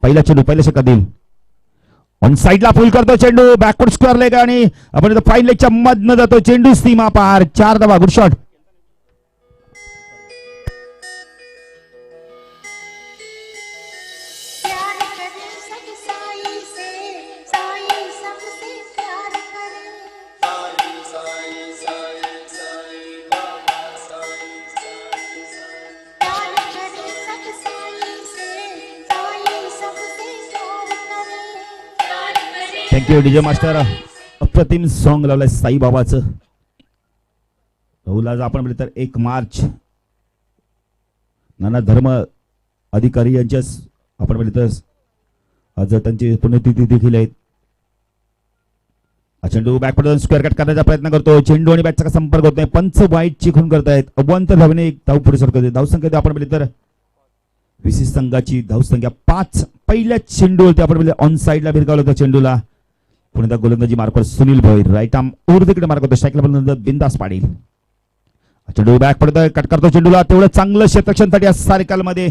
पहिला चेंडू पहिल्या षटकात देईल. ऑन साइडला फुल करतो चेंडू, बॅकवर्ड स्क्वेअर लेग आणि आपण फाईन लेगच्या मधनं जातो चेंडू सीमा पार. 4 धावा. Good shot. Thank you DJ master. अप्रतिम सॉन्ग लावलंय साईबाबाचं. राहुल आज आपण म्हटलं तर 1 मार्च नाना धर्म अधिकारी यांच्या आपण म्हटलं तर आज त्यांची पुण्यतिथी देखील आहे. चेंडू बॅकवर्ड स्क्वेअर कट करण्याचा प्रयत्न करतो. चेंडू आणि बॅटचा संपर्क होत नाही. पंच वाईट चिखून करतायत. अव्वंतर धावेने 1 धाव पुढे सरकते. धावसंख्या आपण म्हटलं तर विशेष संघाची धावसंख्या 5. पहिल्या चेंडूवरती आपण म्हटलं ऑन साइडला भिरकावलं होतं चेंडूला. पुणे गोलंदाजी मार्कवर सुनील भोईर. राईट आर्म उर्धीकडे मार्क होतो. स्ट्राईकला बिंदास पाडील. चेंडू बॅक पडतोय. कट करतो चेंडूला. तेवढं चांगलं क्षेत्ररक्षणसाठी सर्कल मध्ये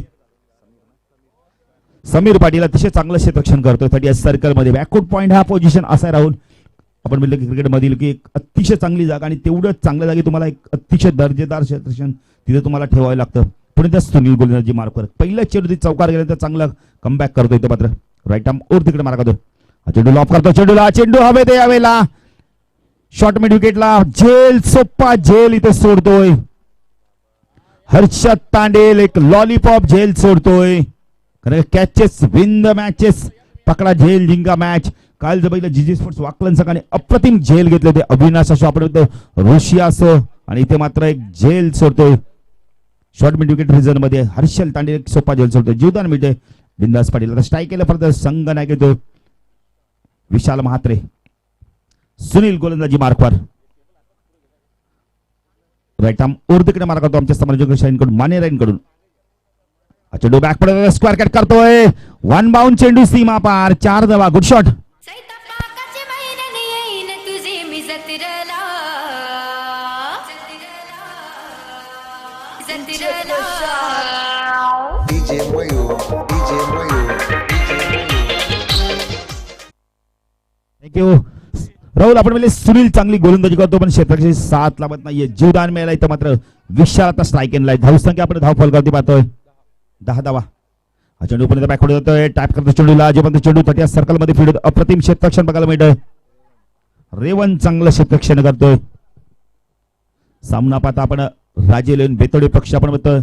समीर पाटील अतिशय चांगलं क्षेत्ररक्षण करतोय. साठी सर्कल मध्ये बॅकवर्ड पॉईंट हा पोझिशन असा राहुल आपण म्हटलं की क्रिकेट मधील की एक अतिशय चांगली जागा आणि तेवढंच चांगल्या जागी तुम्हाला एक अतिशय दर्जेदार क्षेत्ररक्षण तिथे तुम्हाला ठेवावं लागतं. पुणे त्या सुनील गोलंदाजी मार्कवर पहिल्या चेंडू चौकार गेल्यानंतर चांगला कमबॅक करतोय तो मात्र. राईट आर्म उर्धीकडे मार्क होतो. चेंडू लॉप करतो चेंडूला. चेंडू हवेत यावेळेला शॉर्ट मिड विकेटला. झेल सोप्पा झेल इथे सोडतोय हर्षद तांडेल. एक लॉलीपॉप झेल सोडतोय. Catches win the matches. पकडा झेल जिंका मॅच. काल जबईला जीजी स्पोर्ट्स वाकलन संघाने अप्रतिम झेल घेतले होते. अविनाश असो आपण रोशिया असो आणि इथे मात्र एक झेल सोडतोय शॉर्ट मिड विकेट रिझन मध्ये. हर्षल तांडेल एक सोपा झेल सोडतोय. जीवदान मिळते बिंदास पाटील. आता स्ट्राईक केलं परत संघ नाही घेतो विशाल महात्रे. सुनील गोलंदाजी मार्कवर. राईट आर्म उर्धीकडे मार्क होतो आमच्या समालोचक शाहीनकडून मानेराईंकडून. चेंडू बॅक पडत स्क्वेअर कट करतोय. 1 बाउंड चेंडू सीमा पार. 4 धावा. Good shot. थँक्यू राहुल. आपण म्हणजे सुनील चांगली गोलंदाजी करतो पण क्षेत्ररक्षण साथ लावत नाहीये. जीवदान मिळाला इथं मात्र विशाल आता स्ट्राईक एनलाय. धावसंख्या आपण धाव फलकावरती पाहतोय 10 धावा. चेंडू पर्यंत बॅक पुढे जातोय. टॅप करतो चेंडूला. जेपर्यंत चेंडू 30 सर्कल मध्ये फिरत अप्रतिम क्षेत्ररक्षण बघायला मिळतोय. रेवन चांगलं क्षेत्ररक्षण करतोय. सामना पाहता आपण राजे लेन बेतोडे पक्ष आपण बघतोय.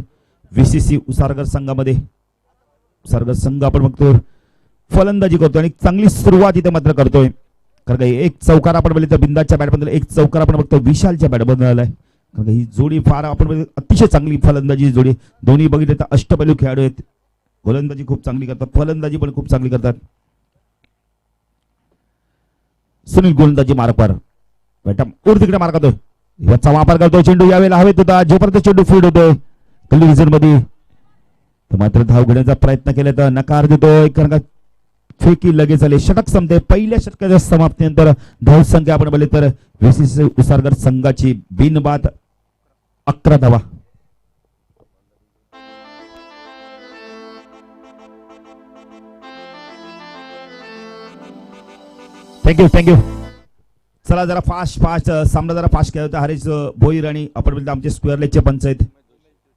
VCC उसारगर संघामध्ये उसारगर संघ आपण बघतोय फलंदाजी करतोय आणि चांगली सुरुवात इथे मात्र करतोय. कारण एक चौकार आपण बघितलं बिंदाच्या बॅटमधून एक चौकार आपण बघतो विशालच्या बॅटमधून आलाय. कारण ही जोडी फार आपण अतिशय चांगली फलंदाजी जोडी. दोन्ही बघितले तर अष्टपैलू खेळाडू आहेत. गोलंदाजी खूप चांगली करतात. फलंदाजी पण खूप चांगली करतात. सुनील गोलंदाजी मार्कवर. उर्धीकडे मार्क होतोय. याचा वापर करतोय. चेंडू यावेळेला हवेत होता. जोपर्यंत चेंडू फीड होतोय रिझन मध्ये मात्र धाव घेण्याचा प्रयत्न केला तर नकार देतोय. कारण फेकी लगेच आले. षटक संपते. पहिल्या षटकाच्या समाप्तीनंतर धावसंख्या आपण बोलले तर VCC उसारगर संघाची बिनबाद 11 धावा. थँक्यू. चला जरा फास्ट सामना जरा फास्ट खेळत होता. हरीश भोईर आणि आपण बोलतो आमचे स्क्वेअर लेगचे पंच आहेत.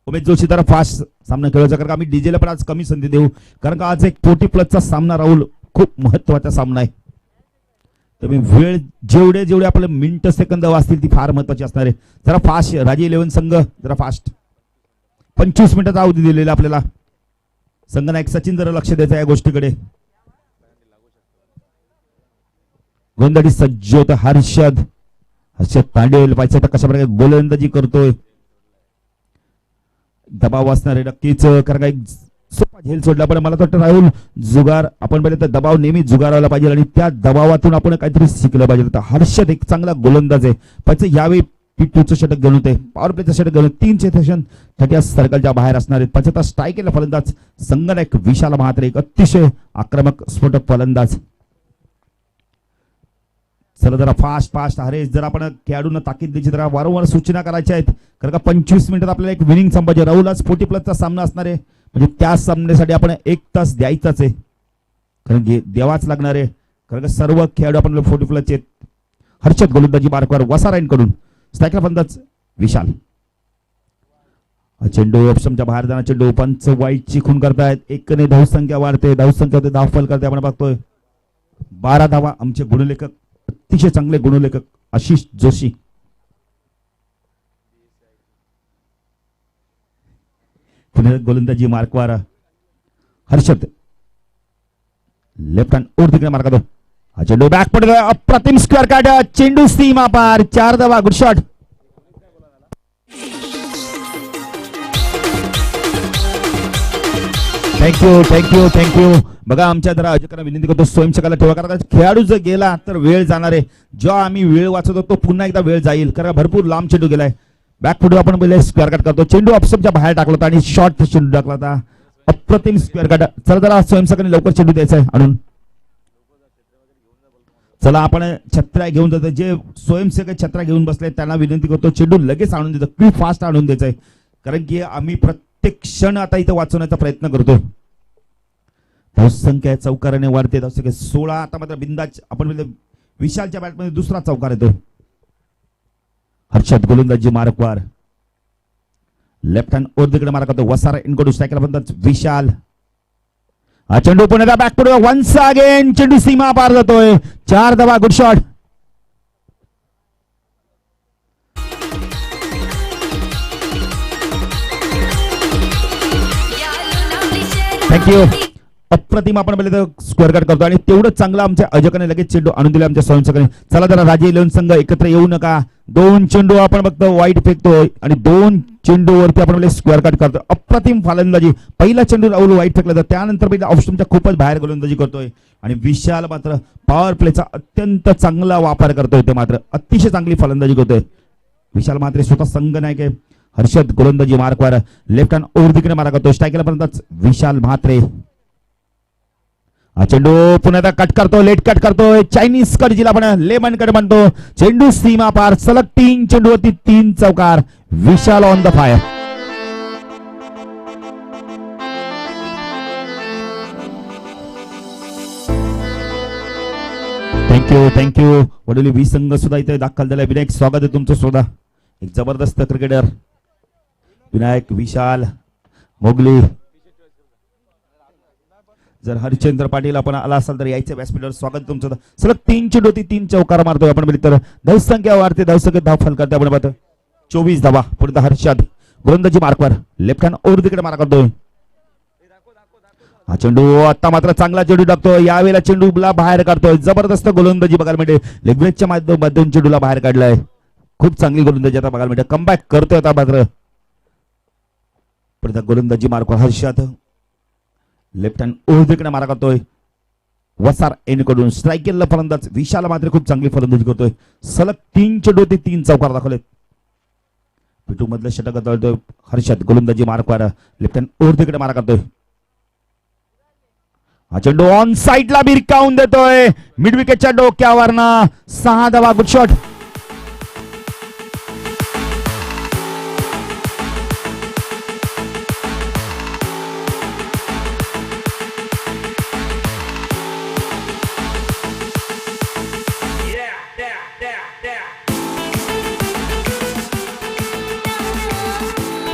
उमेश जोशी जरा फास्ट सामना खेळायचा कारण आम्ही डीजेला पण आज कमी संधी देऊ. कारण का आज एक 40+ सामना राहुल खूप महत्वाचा सामना आहे. तुम्ही वेळ जेवढे आपले मिनिट सेकंद वाचतील ती फार महत्वाची असणार आहे. जरा फास्ट. राजे 11 संघ जरा फास्ट. 25 मिनिटाचा अवधी दिलेला आपल्याला. संघनायक सचिन जरा लक्ष द्यायचं या गोष्टीकडे. गोंधळी सज्ज होता हर्षद तांडेल. पाहिजे तर कशा प्रकारे गोलंदाजी करतोय. दबाव असणार आहे नक्कीच. कारण का एक सोपा झेल सोडला पण मला वाटतं राहुल जुगार आपण पाहिजे तर दबाव नेहमी जुगारायला पाहिजे आणि त्या दबावातून आपण काहीतरी शिकलं पाहिजे. तर हर्षद एक चांगला गोलंदाज आहे. पाहिजे यावेळी P2चं षटक घेऊन होते. पॉवर प्लेचं षटक घेऊन 3 क्षेत्ररक्षण 30 सर्कलच्या बाहेर असणार आहेत. 75 स्ट्राईक केला फलंदाज संघनायक विशाल महात्रे. एक अतिशय आक्रमक स्फोटक फलंदाज. चला जरा फास्ट हरेश जर आपण खेळाडूंना ताकीद द्यायची जरा वारंवार सूचना करायच्या आहेत. कारण का 25 मिनिटात आपल्याला एक विनिंग संपायचे. राहुल आज 40+ सामना असणार आहे म्हणजे त्या सामन्यासाठी आपण 1 तास द्यायचाच आहे. कारण की द्यावाच लागणार आहे, कारण का सर्व खेळाडू आपण 40+ आहेत. हर्षद गोलंदाजी मार्कवर वसारांकडून स्ट्रायकर फलंदाज विशाल. चेंडू ऑप्शनच्या बाहेर जाणार, चेंडू पंच वाईटची खून करतायत. एकने धावसंख्या वाढते, धावसंख्या होते, धावफल करते. आपण बघतोय 12 धावा. आमचे गुणलेखक, अतिशय चांगले गुणलेखक आशिष जोशी. पुन्हा गोलंदाजी मार्कवर हर्षद. लेफ्ट हँड ओर तिकडे मार्क. हा चेंडू बॅक पडतो, अप्रतिम स्क्वेअर कार्ड, चेंडू सीमा पार, 4 धावा. Good shot. थँक्यू. बघा आमच्या जरा आयोजकांना विनंती करतो, स्वयंसेवकाला ठेवा, कारण खेळाडू जर गेला तर वेळ जाणार आहे. जेव्हा आम्ही वेळ वाचवतो तो पुन्हा एकदा वेळ जाईल, कारण भरपूर लांब चेंडू गेलाय. बॅक फुटू आपण पहिले स्क्वेअर कट करतो. चेंडू ऑप्शनच्या बाहेर टाकला होता आणि शॉर्ट चेंडू टाकला होता. अप्रतिम स्क्वेअर कट. चला जरा स्वयंसेवकांनी लवकर चेंडू द्यायचा आहे आणून. चला आपण छत्र्या घेऊन जातो. जे स्वयंसेवक छत्र्या घेऊन बसले त्यांना विनंती करतो, चेंडू लगेच आणून देतो, खूप फास्ट आणून द्यायचा आहे, कारण की आम्ही प्रत्येक क्षण आता इथे वाचवण्याचा प्रयत्न करतो. धावसंख्या चौकाराने वाढते, धावसंख्या 16. आता मात्र बिंदाच आपण विशालच्या बॅटमध्ये दुसरा चौकार येतो. हर्षद गोलंदाजी मार्कवर लेफ्ट हँड ओर तिकडे मार्क करतो. वसारा इनकडून स्ट्रायकर फलंदाज विशाल. हा चेंडू पुन्हा बॅक पडतो, वन्स अगेन चेंडू सीमा पार जातोय, 4 धावा. Good shot. थँक्यू. अप्रतिम आपण पहिले तर स्क्वेअर कट करतो आणि तेवढं चांगलं आमच्या आयोजकाने लगेच चेंडू आणून दिले आमच्या स्वयंसेवकाने. चला जरा राजे इलेव्हन संघ एकत्र येऊ नका. 2 चेंडू आपण बघतो वाईट फेकतोय आणि 2 चेंडूवरती आपण पहिले स्क्वेअर कट करतो. अप्रतिम फलंदाजी. पहिला चेंडू राहुल वाईट फेकला तर त्यानंतर पहिला ऑप्शनच्या खूपच बाहेर गोलंदाजी करतोय आणि विशाल मात्र पॉवर प्लेचा अत्यंत चांगला वापर करतोय. ते मात्र अतिशय चांगली फलंदाजी करतोय विशाल. मात्र स्वतः संघ नाही काय. हर्षद गोलंदाजी मार्कवर लेफ्ट हँड ओव्हर तिकडे मारा करतो. स्ट्रायकर फलंदाज विशाल म्हात्रे. हा चेंडू पुन्हा कट करतो, लेट कट करतोय, चायनीज कट जिला आपण लेमन कट म्हणतो. चेंडू सीमा पार, सलग 3 चेंडूवरती 3 चौकार. Vishal on the fire. Thank you. Vadoli वी संघ सुद्धा इथे दाखल झालाय. विनायक स्वागत आहे तुमचं सुद्धा. एक जबरदस्त क्रिकेटर विनायक, विशाल, मोगली. जर हरिश्चंद्र पाटील आपण आला असाल तर यायचे व्यासपीठावर स्वागत तुमचं. सलग 3 चेंडूवरती 3 चौकार मारतोय आपण. तर धावसंख्या वाढते, धावसंख्या धाव फल करते आपण पाहतो. 24 धावा. पुढे हर्षद गोलंदाजी मार्कवर लेफ्ट हँड ओव्हर तिकडे मारा करतोय. हा चेंडू आता मात्र चांगला चेंडू टाकतोय. यावेळेला चेंडूला बाहेर काढतोय. जबरदस्त गोलंदाजी बघायला मिळते. लेगब्रेकच्या माध्यमातून चेंडूला बाहेर काढलाय. खूप चांगली गोलंदाजी आता बघायला मिळते. कमबॅक करतोय आता मात्र. पुढे गोलंदाजी मार्कवर हर्षद लेफ्ट हँड ओव्हर तिकडे मारा करतोय. वसार एनकडून स्ट्रायकरला फलंदाज विशाल मात्र खूप चांगली फलंदाजी करतोय. सलग 3 चेंडूवरती 3 चौकार दाखवलेत. पिटू मधलं षटक तळतोय हर्षद गोलंदाजी मार्कवर लेफ्ट हँड ओव्हर तिकडे मारा करतोय. हा चेंडू ऑन साइडला भिरकावून देतोय. मिड विकेटच्या डोक्यावरना 6 धावा. Good shot.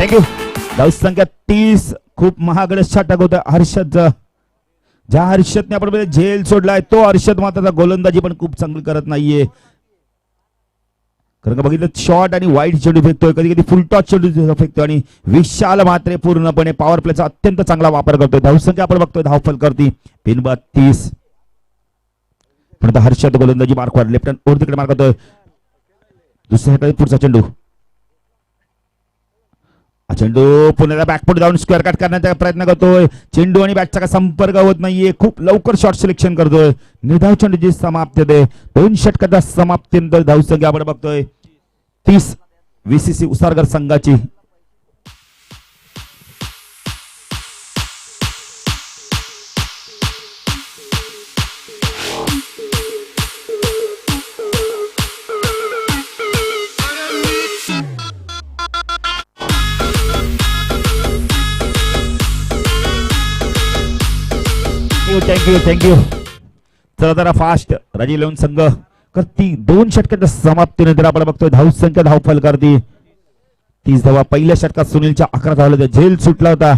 थँक्यू. धावसंख्या 30. खूप महागड षटक होतं हर्षद. ज्या हर्षदने आपण झेल सोडलाय तो हर्षद मात्र गोलंदाजी पण खूप चांगली करत नाहीये. कारण का बघितलं शॉर्ट आणि वाईट चेंडू फेकतोय, कधी कधी फुल टॉस चेंडू फेकतोय आणि विशाल मात्र पूर्णपणे पॉवर प्लेचा अत्यंत चांगला वापर करतोय. धावसंख्या आपण बघतोय धावफल करती. पिन 32. पण हर्षद गोलंदाजी मार्कवर लेफ्ट हँड ओव्हर तिकडे मार करतोय. दुसऱ्या पुढचा चेंडू. चेंडू पुन्हा बॅकफुट जाऊन स्क्वेअर कट करण्याचा प्रयत्न करतोय. चेंडू आणि बॅटचा संपर्क होत नाहीये. खूप लवकर शॉट सिलेक्शन करतोय. निर्धाव चेंडूची समाप्ती होते. 2 षटकाच्या समाप्तीनंतर धावसंख्या आपण बघतोय 30 VCC उसारगर संघाची. थँक्यू. चला जरा फास्ट राजी लेवून संघ करती 2 षटकांच्या समाप्तीनंतर आपण बघतोय धावसंख्या धावफल करती 30 धावा. पहिल्या षटकात सुनीलच्या 11 धावा होत्या, झेल सुटला होता.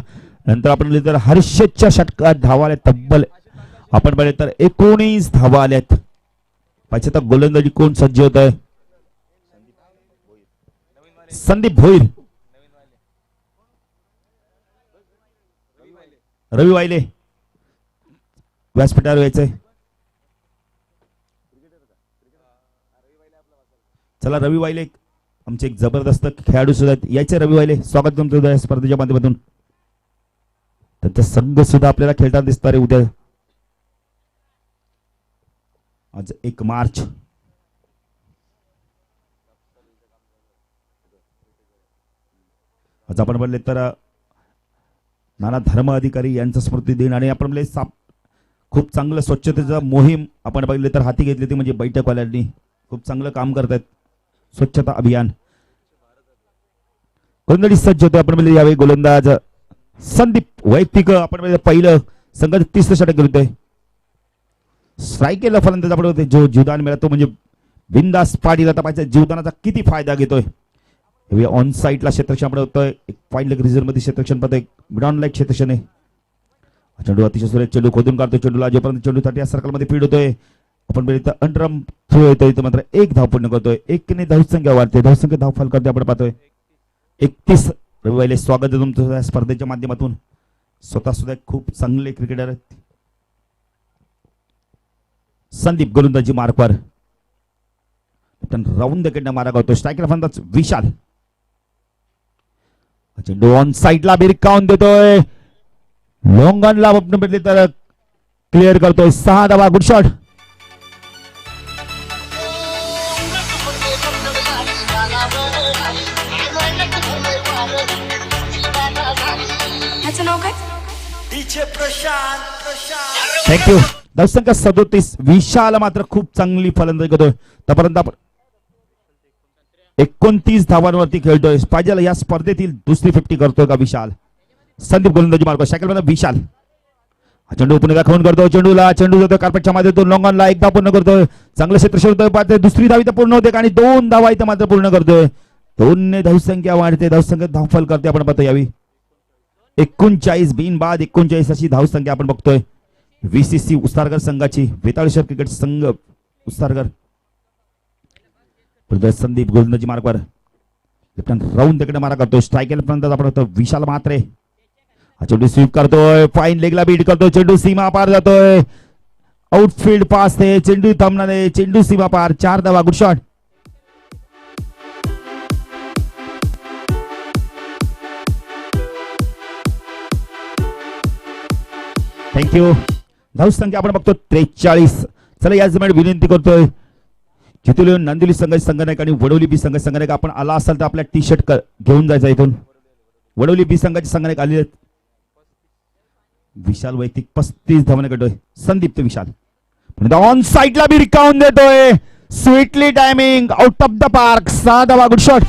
नंतर आपण तर हर्षदच्या षटकात धावा आल्या तब्बल आपण पाहिले तर 19 धावा आल्यात. पाहिजे तर गोलंदाजी कोण सज्ज होत आहे? संदीप भोईर, रवी वायले व्यासपीठावर यायचंय. चला रवी वायले आमचे एक जबरदस्त खेळाडू सुद्धा यायचे. रवी वायले स्वागत तुमचं या स्पर्धेच्या माध्यमातून. त्यांचा संघ सुद्धा आपल्याला खेळताना दिसणार आहे उद्या. आज 1 मार्च. आज आपण बोलले तर नाना धर्म अधिकारी यांचा स्मृती दिन आणि आपण बोलले खूप चांगलं स्वच्छतेचा मोहीम आपण बघितले तर हाती घेतली ती म्हणजे बैठकवाल्यांनी खूप चांगलं काम करतायत. स्वच्छता अभियान गोलंदाजी सज्ज होते. आपण बोलले यावेळी गोलंदाज संदीप वैयक्तिक आपण पहिलं संघाचं 30 षटक घेतोय. स्ट्राईक केला फलंदाज आपण होते जो जीवदान मिळतो म्हणजे बिंदास पाडीला तपायचा जीवदानाचा किती फायदा घेतोय. ऑन साईडला क्षेत्रक्षण आपण होतोय. एक फाईन लेग रिझर्व मध्ये क्षेत्रक्षण पाहतोय. मिड ऑन लाईट क्षेत्रक्षण आहे. चेंडू अतिशय सुरेख चेंडू खोदून काढतो. चेंडूला जोपर्यंत चेंडूसाठी या सर्कल मध्ये फीड होतोय आपण इथं अंडरम थ्रो येतोय इथं मात्र 1 धाव पूर्ण करतोय. 1 ने धावसंख्या वाढते. धावसंख्या धावफल करते आपण पाहतोय 31. रवी वायले स्वागत आहे तुमचं या स्पर्धेच्या माध्यमातून. स्वतः सुद्धा खूप चांगले क्रिकेटर आहेत. संदीप गोलंदाजी मार्कवर राऊंड द मारा करतो. स्ट्रायकर फलंदाज विशाल. चेंडू ऑन साईडला बिरकावून देतोय. लॉंगनला आपण बदले तर क्लिअर करतोय. 6 धावा. Good shot. थँक्यू. धावसंख्या 37. विशाल मात्र खूप चांगली फलंदाजी करतोय. त्यापर्यंत आपण 29 धावांवरती खेळतोय. पाहिजे या स्पर्धेतील दुसरी 50 करतोय का विशाल. संदीप गोलंदाजी मार्ग सायकल विशाल. चेंडू पुन्हा दाखवून करतो. चेंडू जातो कार्पेटच्या माध्यमातून लॉंगॉनला 1 धाव पूर्ण करतोय. चांगलं क्षेत्र पाहतोय. दुसरी धाव इथं पूर्ण होते आणि 2 धावा इथं मात्र पूर्ण करतोय. 2 ने धावसंख्या वाढते. धावसंख्या धावफल करते आपण पाहतो यावी 39 बिनबाद 39 अशी धावसंख्या आपण बघतोय. VCC उस्तारगर संघाची वेताळेश्वर क्रिकेट संघ उस्तारगर. संदीप गोलंदाजी मार्कवर राऊंड तिकडे मारा करतोय. स्ट्रायकर फलंदाज आपण होतो विशाल मात्रे. चेंडू स्वीप करतोय. फाईन लेगला बीट करतोय. चेंडू सीमा पार जातोय. आउटफील्ड पास ते चेंडू थांबणार आहे. चेंडू सीमा पार. 4 धावा. Good shot. थँक्यू. धावसंख्या आपण बघतो 43. चला याच दरम्यान विनंती करतोय चितुली नांदिवली संघाचे संघनायक आणि वडवली बी संघाचे संघनायक आपण आला असाल तर आपल्या टी शर्ट घेऊन जायचा इथून. वडवली बी संघाचे संघनायक आले आहेत. विशाल वैयक्तिक 35 धावणे करतोय. संदीप तो विशाल ऑन साईडला बी रिकावून देतोय. Sweetly timing out of the park. 6 धावा. Good shot.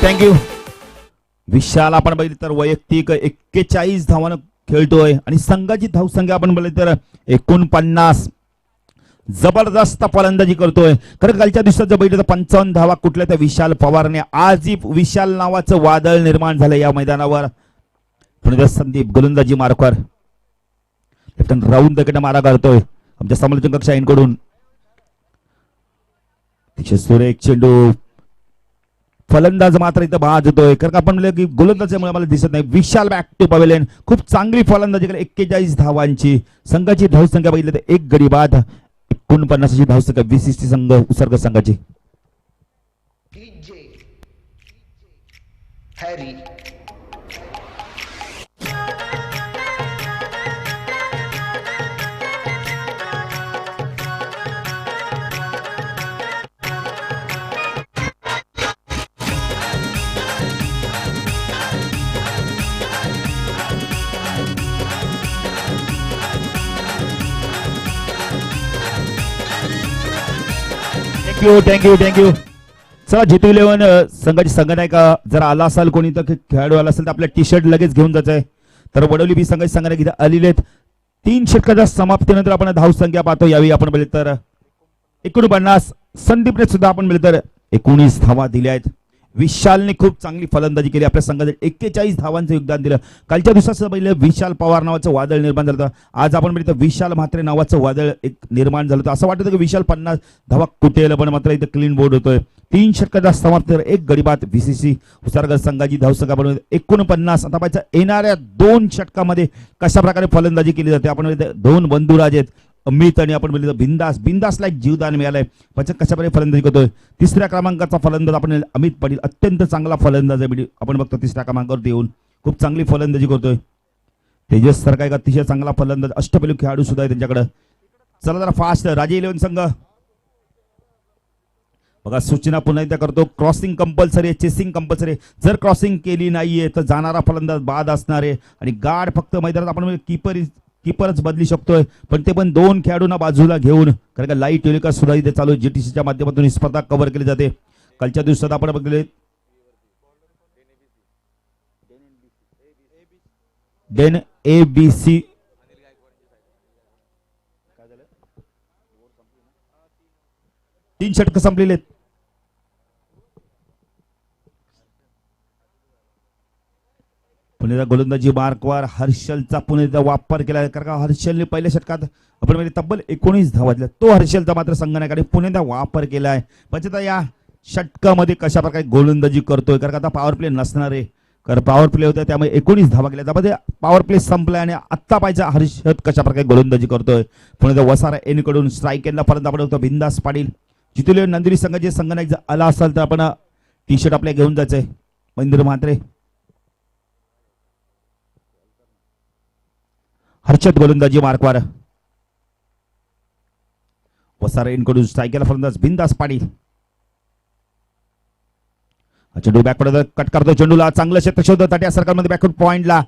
थँक्यू. विशाल आपण बघितलं तर वैयक्तिक 41 धावांना खेळतोय आणि संघाची धावसंख्या आपण बघितलं तर 49. जबरदस्त फलंदाजी करतोय. खरं कालच्या दिवसात जर बघितलं तर 55 धावा कुठल्या त्या विशाल पवारने. आजही विशाल नावाचं वादळ निर्माण झालं या मैदानावर. संदीप गोलंदाजी मार्कवर राऊंड द मारा करतोय आमच्या समालोचक कक्षा यांकडून. सुरेख चेंडू. फलंदाज मात्र इथं बाद होतोय. कारण आपण म्हणलं की गोलंदाजामुळे मला दिसत नाही. विशाल बॅक टू पवेलियन. खूप चांगली फलंदाजी केली. 41 धावांची. संघाची धावसंख्या बघितली तर 1 गडी बाद. 49 धावसंख्या VCC संघ उसर्ग संघाची. थँक्यू. चला G2 11 संघाची संघनायक जर आला असाल कोणी तर खेळाडू आला असेल तर आपल्या टी शर्ट लगेच घेऊन जायचंय. तर वडवली बी संघाची संघनायक इथे आलेले आहेत. 3 षटकाच्या समाप्तीनंतर आपण धावसंख्या पाहतो. यावेळी आपण बघितलं तर 49, संदीपने सुद्धा आपण बघितलं तर 19 धावा दिल्या आहेत. विशालने खूप चांगली फलंदाजी केली. आपल्या संघात 41 धावांचं योगदान दिलं. कालच्या दिवसाचं पहिलं विशाल पवार नावाचं वादळ निर्माण झालं होतं. आज आपण बघितलं विशाल म्हात्रे नावाचं वादळ एक निर्माण झालं होतं. असं वाटतं की विशाल 50 धावा कुठेल, पण मात्र इथं क्लीन बोर्ड होतोय. 3 षटकाच्या समाप्तीवर एक गडी बाद. VCC उसारगड संघाची धावसंख्या बनवून 49. आता पाहिजे येणाऱ्या 2 षटकामध्ये कशा प्रकारे फलंदाजी केली जाते. आपण 2 बंधुराज आहेत अमित आणि आपण बोलतो बिंदासला एक जीवदान मिळालंय. पचक कशा प्रकारे फलंदाजी करतोय. 3ऱ्या क्रमांकाचा फलंदाज आपण अमित पाटील अत्यंत चांगला फलंदाज आहे. आपण बघतो 3ऱ्या क्रमांकावरती येऊन खूप चांगली फलंदाजी करतोय. तेजस सारखा एक अतिशय चांगला फलंदाज अष्टपैलू खेळाडू सुद्धा आहे त्यांच्याकडे. चला जरा फास्ट राजे 11 संघ बघा सूचना पुन्हा एकदा करतो. क्रॉसिंग कंपल्सरी आहे, चेसिंग कंपल्सरी. जर क्रॉसिंग केली नाहीये तर जाणारा फलंदाज बाद असणार आहे. आणि गार्ड फक्त मैदानात आपण कीपरच बदली शकतोय. पण ते पण 2 खेळाडूंना बाजूला घेऊन, कारण का लाईट टेलिका सुद्धा इथे चालू GTCच्या माध्यमातून ही स्पर्धा कव्हर केली जाते. कालच्या दिवसात आपण बघले डेन ABC 3 षटक संपलेले आहेत. पुण्याचा गोलंदाजी मार्कवर हर्षलचा पुण्याचा वापर केला. कारण का हर्षलने पहिल्या षटकात आपण म्हणजे तब्बल 19 धावा दिल्या. तो हर्षलचा मात्र संघनायकाने पुण्याचा वापर केलाय. पण या षटकामध्ये कशा प्रकारे गोलंदाजी करतोय, कारण आता पॉवर प्ले नसणार आहे. कारण पॉवर प्ले होता त्यामुळे 19 धावा केल्या. त्यामध्ये पॉवर प्ले संपलाय आणि आत्ता पाहिजे हर्षल कशा प्रकारे गोलंदाजी करतोय. पुण्याचा वसारा एनकडून स्ट्राईक एंडला पर्यंत आपण होतो बिंदास पाटील. जिथले नंदिनी संघाचे संघनायक जर आला असेल तर आपण टी शर्ट आपल्या घेऊन जायचंय. महेंद्र म्हात्रे हर्षद गोलंदाजी मार्कवर. वसारा एनकडून स्ट्राईक केला फलंदाज बिंदास पाटील. चेंडू बॅकवर्ड कट करतो. चेंडूला चांगलं क्षेत्रक्षण ताट्या सरकारमध्ये बॅकवर्ड पॉइंटला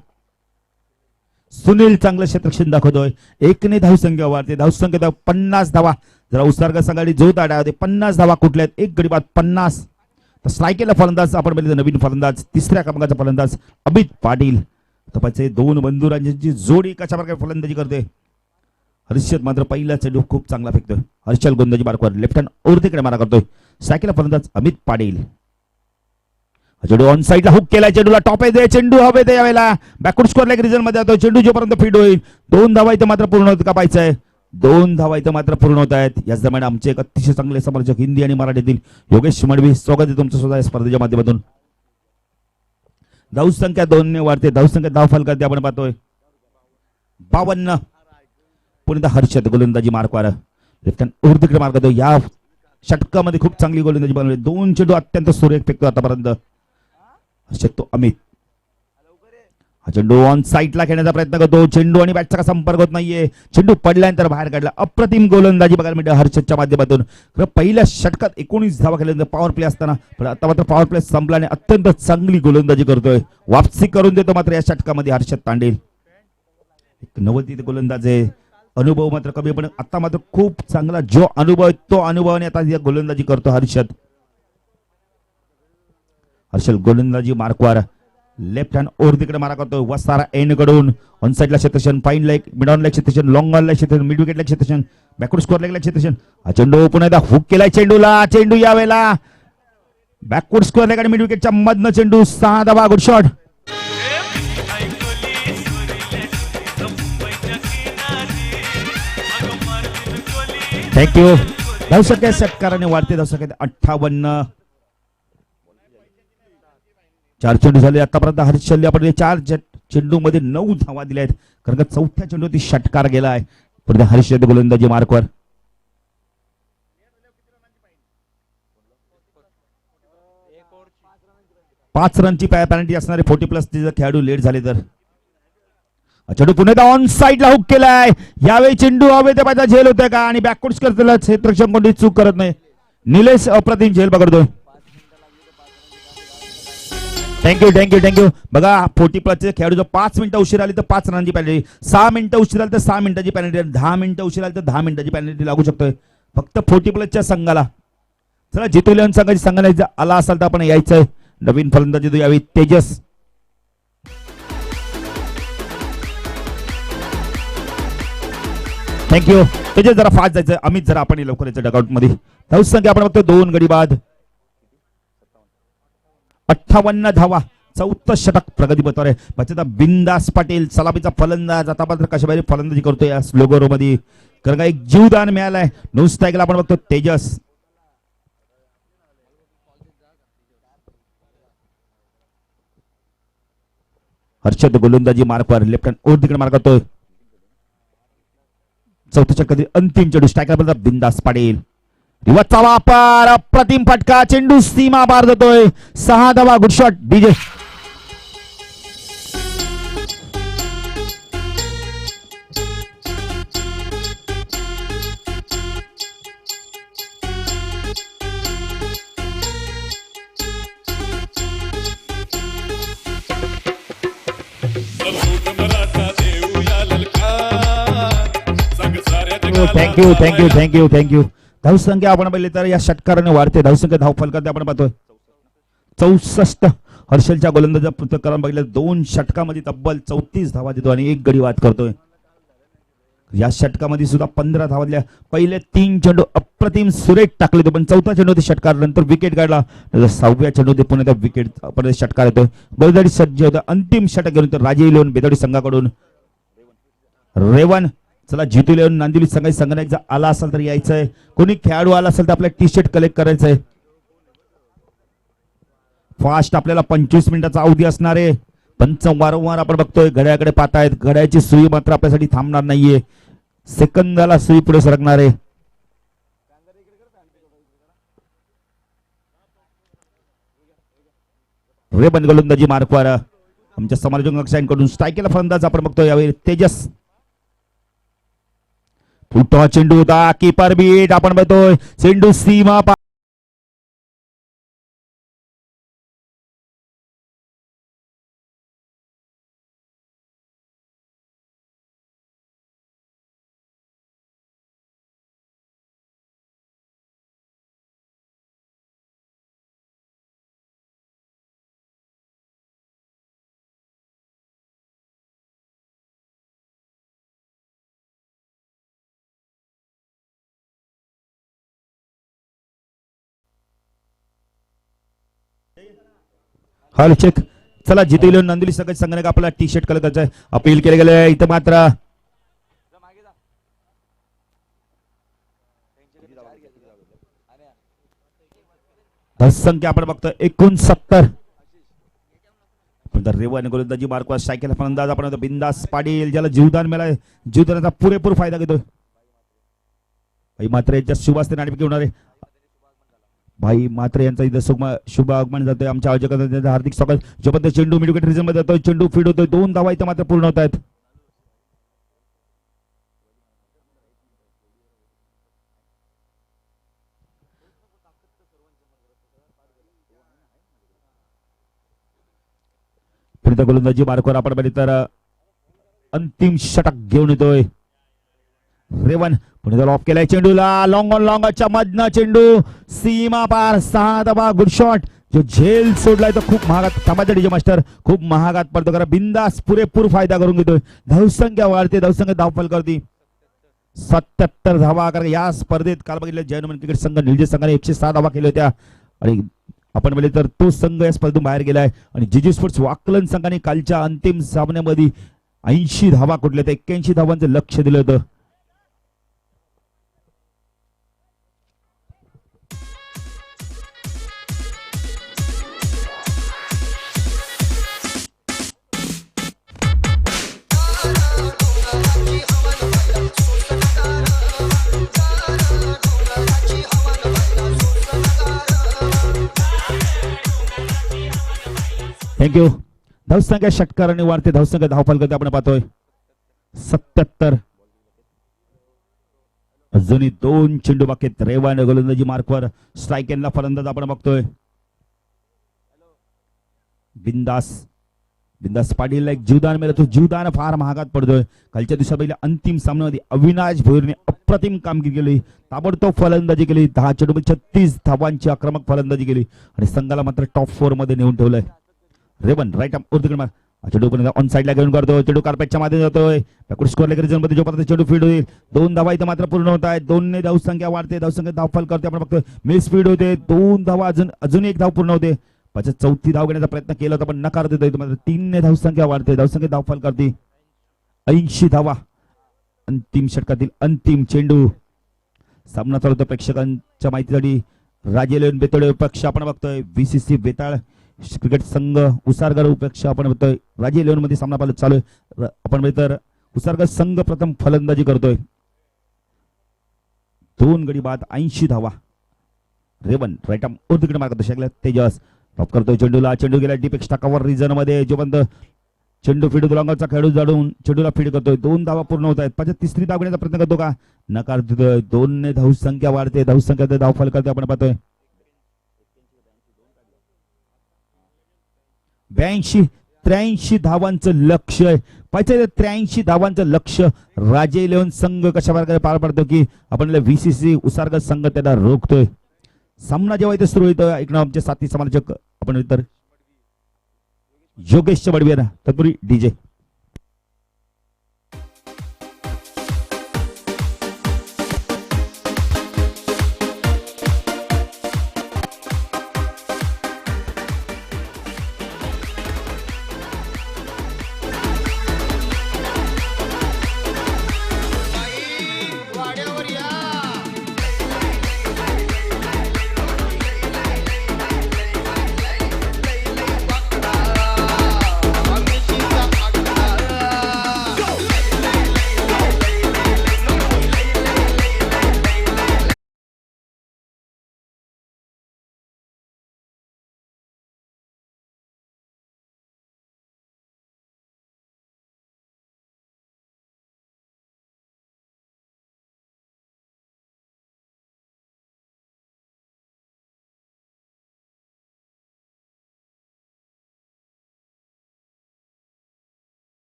सुनील चांगलं क्षेत्रक्षण दाखवतोय. 1ने धावसंख्या वाढते. धावसंख्या 50 धावा. जरा उसारगा संघाडी जो ताट्या होते 50 धावा कुठल्यात एक गडी बाद 50. तर स्ट्राईक केला फलंदाज आपण बघितलं नवीन फलंदाज 3ऱ्या क्रमांकाचा फलंदाज अमित पाटील. तपाचे 2 बंधुराजांची जोडी कशा प्रकारे फलंदाजी करते. हर्षद मात्र पहिला चेंडू खूप चांगला फेकतोय. हर्षल गोलंदाजी मार्कवर लेफ्ट हँड ओरतीकडे मारा करतोय. स्ट्राईक केला फलंदाज अमित पाटील. चेंडू ऑन साईडला हुक केला. चेंडूला टॉप आहे. चेंडू हवे ते यावेळेला बॅकवर्ड स्कोअर लेग रिजन मध्ये जातो. चेंडू जोपर्यंत फीड होईल 2 धावा इथं मात्र पूर्ण होत कापायचं आहे. 2 धावा इथं मात्र पूर्ण होत आहेत. याच दरम्यान आमचे एक अतिशय चांगले समालोचक हिंदी आणि मराठीतील योगेश मडवी स्वागत आहे तुमचं सुद्धा या स्पर्धेच्या माध्यमातून. धावसंख्या 2 ने वाढते. धावसंख्या धाव फलकात आपण पाहतोय 52. पुन्हा हर्षद गोलंदाजी मार्कवर लेफ्ट हँड उर्दीकडे मार्क करतो. या षटकामध्ये खूप चांगली गोलंदाजी बनवली. 2 चेंडू अत्यंत सुरेख फेकतो आतापर्यंत हर्षद. तो अमित हा चेंडू ऑन साईडला खेळण्याचा प्रयत्न करतो. चेंडू आणि बॅटचा संपर्क होत नाहीये. चेंडू पडल्यानंतर बाहेर काढला. अप्रतिम गोलंदाजी बघायला मिळते हर्षदच्या माध्यमातून. पहिल्या षटकात 19 धावा खेळल्यानंतर पॉवर प्ले असताना पण आता मात्र पॉवर प्ले संपला आणि अत्यंत चांगली गोलंदाजी करतोय. वापसी करून देतो मात्र या षटकामध्ये हर्षद तांडेल. एक नवोदित गोलंदाज आहे. अनुभव मात्र कमी पण आता मात्र खूप चांगला जो अनुभव तो अनुभवाने आता गोलंदाजी करतो हर्षद. हर्षल गोलंदाजी मार्कवर लेफ्ट हँड ओर तिकडे मारा करतो. वसारा एन कडून ऑन साइडला क्षेत्रक्षण fine leg mid on leg क्षेत्रक्षण लॉंग ऑन लेग क्षेत्रक्षण मिड विकेट लेग क्षेत्रक्षण बॅकवर्ड स्कोअर लेग क्षेत्रक्षण. हा चेंडू पुन्हा एकदा हुक केलाय. चेंडूला चेंडू यावेळेला बॅकवर्ड स्कोअर लेग आणि मिड विकेटच्या मधनं चेंडू 6 धावा. Good shot. थँक्यू. धावसंख्या षटकाराने वाढते. धावसंख्या 58. 4 चेंडू झाले आतापर्यंत. हर्षलने आपण 4 चेंडू मध्ये 9 धावा दिल्या आहेत. कारण का 4थ्या चेंडूवरती षटकार गेलाय. पण हर्षद गोलंदाजी मार्कवर 5 रनची पॅनल्टी असणारे 40+ खेळाडू लेट झाले तर. चेंडू पुन्हा ऑन साइडला हुक केलाय. यावेळी चेंडू हवे ते पाहिजे झेल होते का आणि बॅकवर्ड करतेला क्षेत्रक्षण कोणती चूक करत नाही. निलेश अप्रतिम झेल पकडतोय. थँक्यू. बघा 40+ खेळाडू जर 5 मिनिटं उशीर आली तर 5 रनांची पॅनल्टी. 6 मिनिटं उशीर आली तर 6 मिनिटाची पॅनल्टी. 10 मिनिटं उशीर आली तर 10 मिनिटाची पॅनल्टी लागू शकतोय फक्त 40+ संघाला. चला जितूलेन संघाची संघाला आला असाल तर आपण यायचंय. नवीन फलंदाजी यावी तेजस. थँक्यू तेजस. जरा फास्ट जायचं. अमित जरा आपण लवकर यायचं डगआउट मध्ये. धावस संख्या आपण बघतो 2 गडी बाद 58 धावा. 14 षटक प्रगती पथावर आहे. बच्चा बिंदास पाटील सलामीचा फलंदाज आता मात्र कशाबाहेर फलंदाजी करतोय या स्लोगोरो मध्ये. कारण का एक जीवदान मिळालंय. नुसता ऐकला आपण बघतो तेजस. हर्षद गोलंदाजी मार्कवर लेफ्ट हँड ओर तिकडे मार्क करतोय. चौथ्या षटकातील अंतिम चेंडू स्ट्रायकर बिंदास पाटील. रिवाचा वापर अप्रतिम फटका. चेंडू सीमा पार जातोय. 6 धावा. Good shot DJ. Thank you thank you thank you thank you. धावसंख्या आपण पाहिली तर या षटकाराने वाढते. धावसंख्या धावफल करते आपण पाहतोय 64. हर्षलच्या गोलंदाजा पृथक्करण बघितलं 2 षटकामध्ये तब्बल 34 धावा देतो आणि 1 गडी बाद करतोय. या षटकामध्ये सुद्धा 15 धावा दिल्या. पहिले 3 चेंडू अप्रतिम सुरेख टाकले होते पण चौथा चेंडू षटकार नंतर विकेट काढला. 6व्या चेंडू पुन्हा त्या विकेट परत षटकार येतोय. गोलंदाजी सज्ज होतं. अंतिम षटक घेऊन तर राजे इलेवन बेदोडी संघाकडून रेवन. चला जितू इलेवन नांदिवली संघाची संघाचा आला असेल तर यायचंय. कोणी खेळाडू आला असेल तर आपल्या टी शर्ट कलेक्ट करायचंय. फास्ट आपल्याला 25 मिनिटाचा अवधी असणार आहे. पंच वारंवार आपण बघतोय घड्याकडे पाहतायत. घड्याची सुई मात्र आपल्यासाठी थांबणार नाहीये. सेकंदाला सुई पुढे सरकणार आहे. रेबन गोलंदाजी मार्कवर आमच्या समालोचकांकडून स्ट्रायकेला फलंदाज आपण बघतोय यावेळी तेजस. फुटा चेंडू होता. कीपर बीट आपण बघतोय. चेंडू सीमा हॅलो चेक. चला जितू इलेवन नांदिवली संघाची संघाने आपला टी शर्ट कलर करायचं अपील केले गेले. इथं मात्र संख्या आपण बघतो 69. रेवन गोलंदाजी मार्कवर सायकल फलंदाज आपण बिंदास पाटील ज्याला जीवदान मिळालं. जीवदानाचा पुरेपूर फायदा घेतोय. मात्र याच्या शुभ असते नाणेफेक होणार आहे. भाई मात्र यांचा इथं शुभ आगमन जातोय. आमच्या आयोजकांचं हार्दिक स्वागत. जोपर्यंत चेंडू मिडविकेट रिझन मध्ये जातोय. चेंडू फीड होतोय. 2 धावा इथं मात्र पूर्ण होत आहेत. गोलंदाजी मार्कवर आपण बघितलं तर अंतिम षटक घेऊन येतोय रेवन. पुणे ऑफ केलाय चेंडूला. लॉंग ऑन लॉंगच्या मधनं चेंडू सीमा पार. 6 धावा. Good shot. जो झेल सोडलाय तो खूप महागात थांबायचा डीजे मास्टर. खूप महागात पडतो. करा बिंदास पुरेपूर फायदा करून घेतोय. धावसंख्या वाढते. धावसंख्या धावफल करते 77 धावा. कारण या स्पर्धेत काल बघितलं जयनमन क्रिकेट संघ निलजे संघाने 106 धावा केल्या होत्या आणि आपण बघितले तर तो संघ या स्पर्धेतून बाहेर गेलाय. आणि जीजी स्पोर्ट्स वाकलन संघाने कालच्या अंतिम सामन्यामध्ये 80 धावा कुठल्या तर 81 धावांचं लक्ष दिलं होतं. थँक्यू. धावसंख्या षटकाराने वाढते. धावसंख्या धावफल करते आपण पाहतोय 77. अजूनही 2 चेंडू बाकी. रेवन गोलंदाजी मार्कवर स्ट्रायकेनला फलंदाज आपण बघतोय बिंदास. बिंदास पाटीलला एक जीवदान मिळत. जीवदान फार महागात पडतोय. कालच्या दिवसात पहिल्या अंतिम सामन्यामध्ये अविनाश भोईरने अप्रतिम कामगिरी केली. ताबडतोब फलंदाजी केली. 10 चेंडू 36 धावांची आक्रमक फलंदाजी केली आणि संघाला मात्र टॉप 4 मध्ये नेऊन ठेवलंय. रेवन राईट आर्म चेंडू पण ऑन साईडला घेऊन करतो. चेंडू कार्पेटच्या मध्ये जातोय. बॅकवर्ड स्कोअर लेकर झोन मध्ये जोपर्यंत चेंडू फीड होईल 2 धावा इथं मात्र पूर्ण होत आहेत. 2 ने धावसंख्या वाढते. धावसंख्या धावफल करते. आपण बघतोय मिस स्पीड होते. 2 धावा अजून एक धाव पूर्ण होते. पाच चौथी धाव घेण्याचा प्रयत्न केला होता पण नकार देतोय. मात्र 3 ने धावसंख्या वाढते. धावसंख्या धावफल करते. 80 धावा. अंतिम षटकातील अंतिम चेंडू. सामना चालू होता. प्रेक्षकांच्या माहितीसाठी राजेलेन बेतळे पक्ष आपण बघतोय. VCC बेताळ क्रिकेट संघ उसारगड उपेक्षा आपण बघतोय. राजे 11 मध्ये सामना चालू आहे. आपण तर उसारगड संघ प्रथम फलंदाजी करतोय. 2 गडी बाद 80 धावा. रेवन राईट आर्म उर्दूकडे मार्ग दर्शकला तेजस टॉप करतोय. चेंडूला चेंडू गेला डीप एक्स्ट्रा कव्हर रिजन मध्ये. जोपर्यंत चेंडू फीड दुलांगाचा खेळाडू जाडून चेंडूला फीड करतोय. 2 धावा पूर्ण होत आहेत. पाच तिसरी धाव घेण्याचा प्रयत्न करतो का नकार देतोय. 2 ने धावसंख्या वाढते. धावसंख्या धावफल करते. आपण पाहतोय 82-83 धावांचं लक्ष्य आहे. पाहिजे 83 धावांचं लक्ष्य राजे 11 संघ कशा प्रकारे पार पडतो की आपण VCC उसारगड संघ त्याला रोखतोय. सामना जेव्हा इथे सुरू होतो एक आमचे साथी समालोचक आपण तर योगेश बडवीर तत्पूर्वी DJ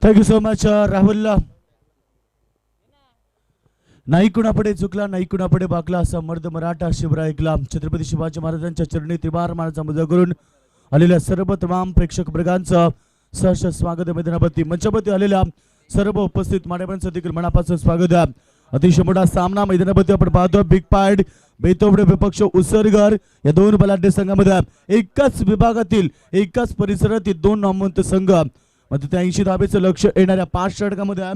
Thank you so much, Rahul. नाही कुणापुढे चुकला नाही कुणापुढे बाकला असा मर्द मराठा शिवराय ऐकला. छत्रपती शिवाजी महाराजांच्या चरणी त्रिवार मानाचा मुजरा करून आलेल्या सर्व तमाम प्रेक्षक वर्गांचं सहर्ष स्वागत. मैदानावरती मंचावरती आलेल्या सर्व उपस्थित मान्यवरांचं देखील मनापासून स्वागत आहे. अतिशय मोठा सामना मैदानावरती आपण पाहतो. बिग पायड बेतोबडे विपक्ष उसरगर या दोन बलाढ्य संघामध्ये एकाच विभागातील एकाच परिसरातील दोन नामवंत संघ मध्ये 83 धाबेचं लक्ष येणाऱ्या 5 षटकामध्ये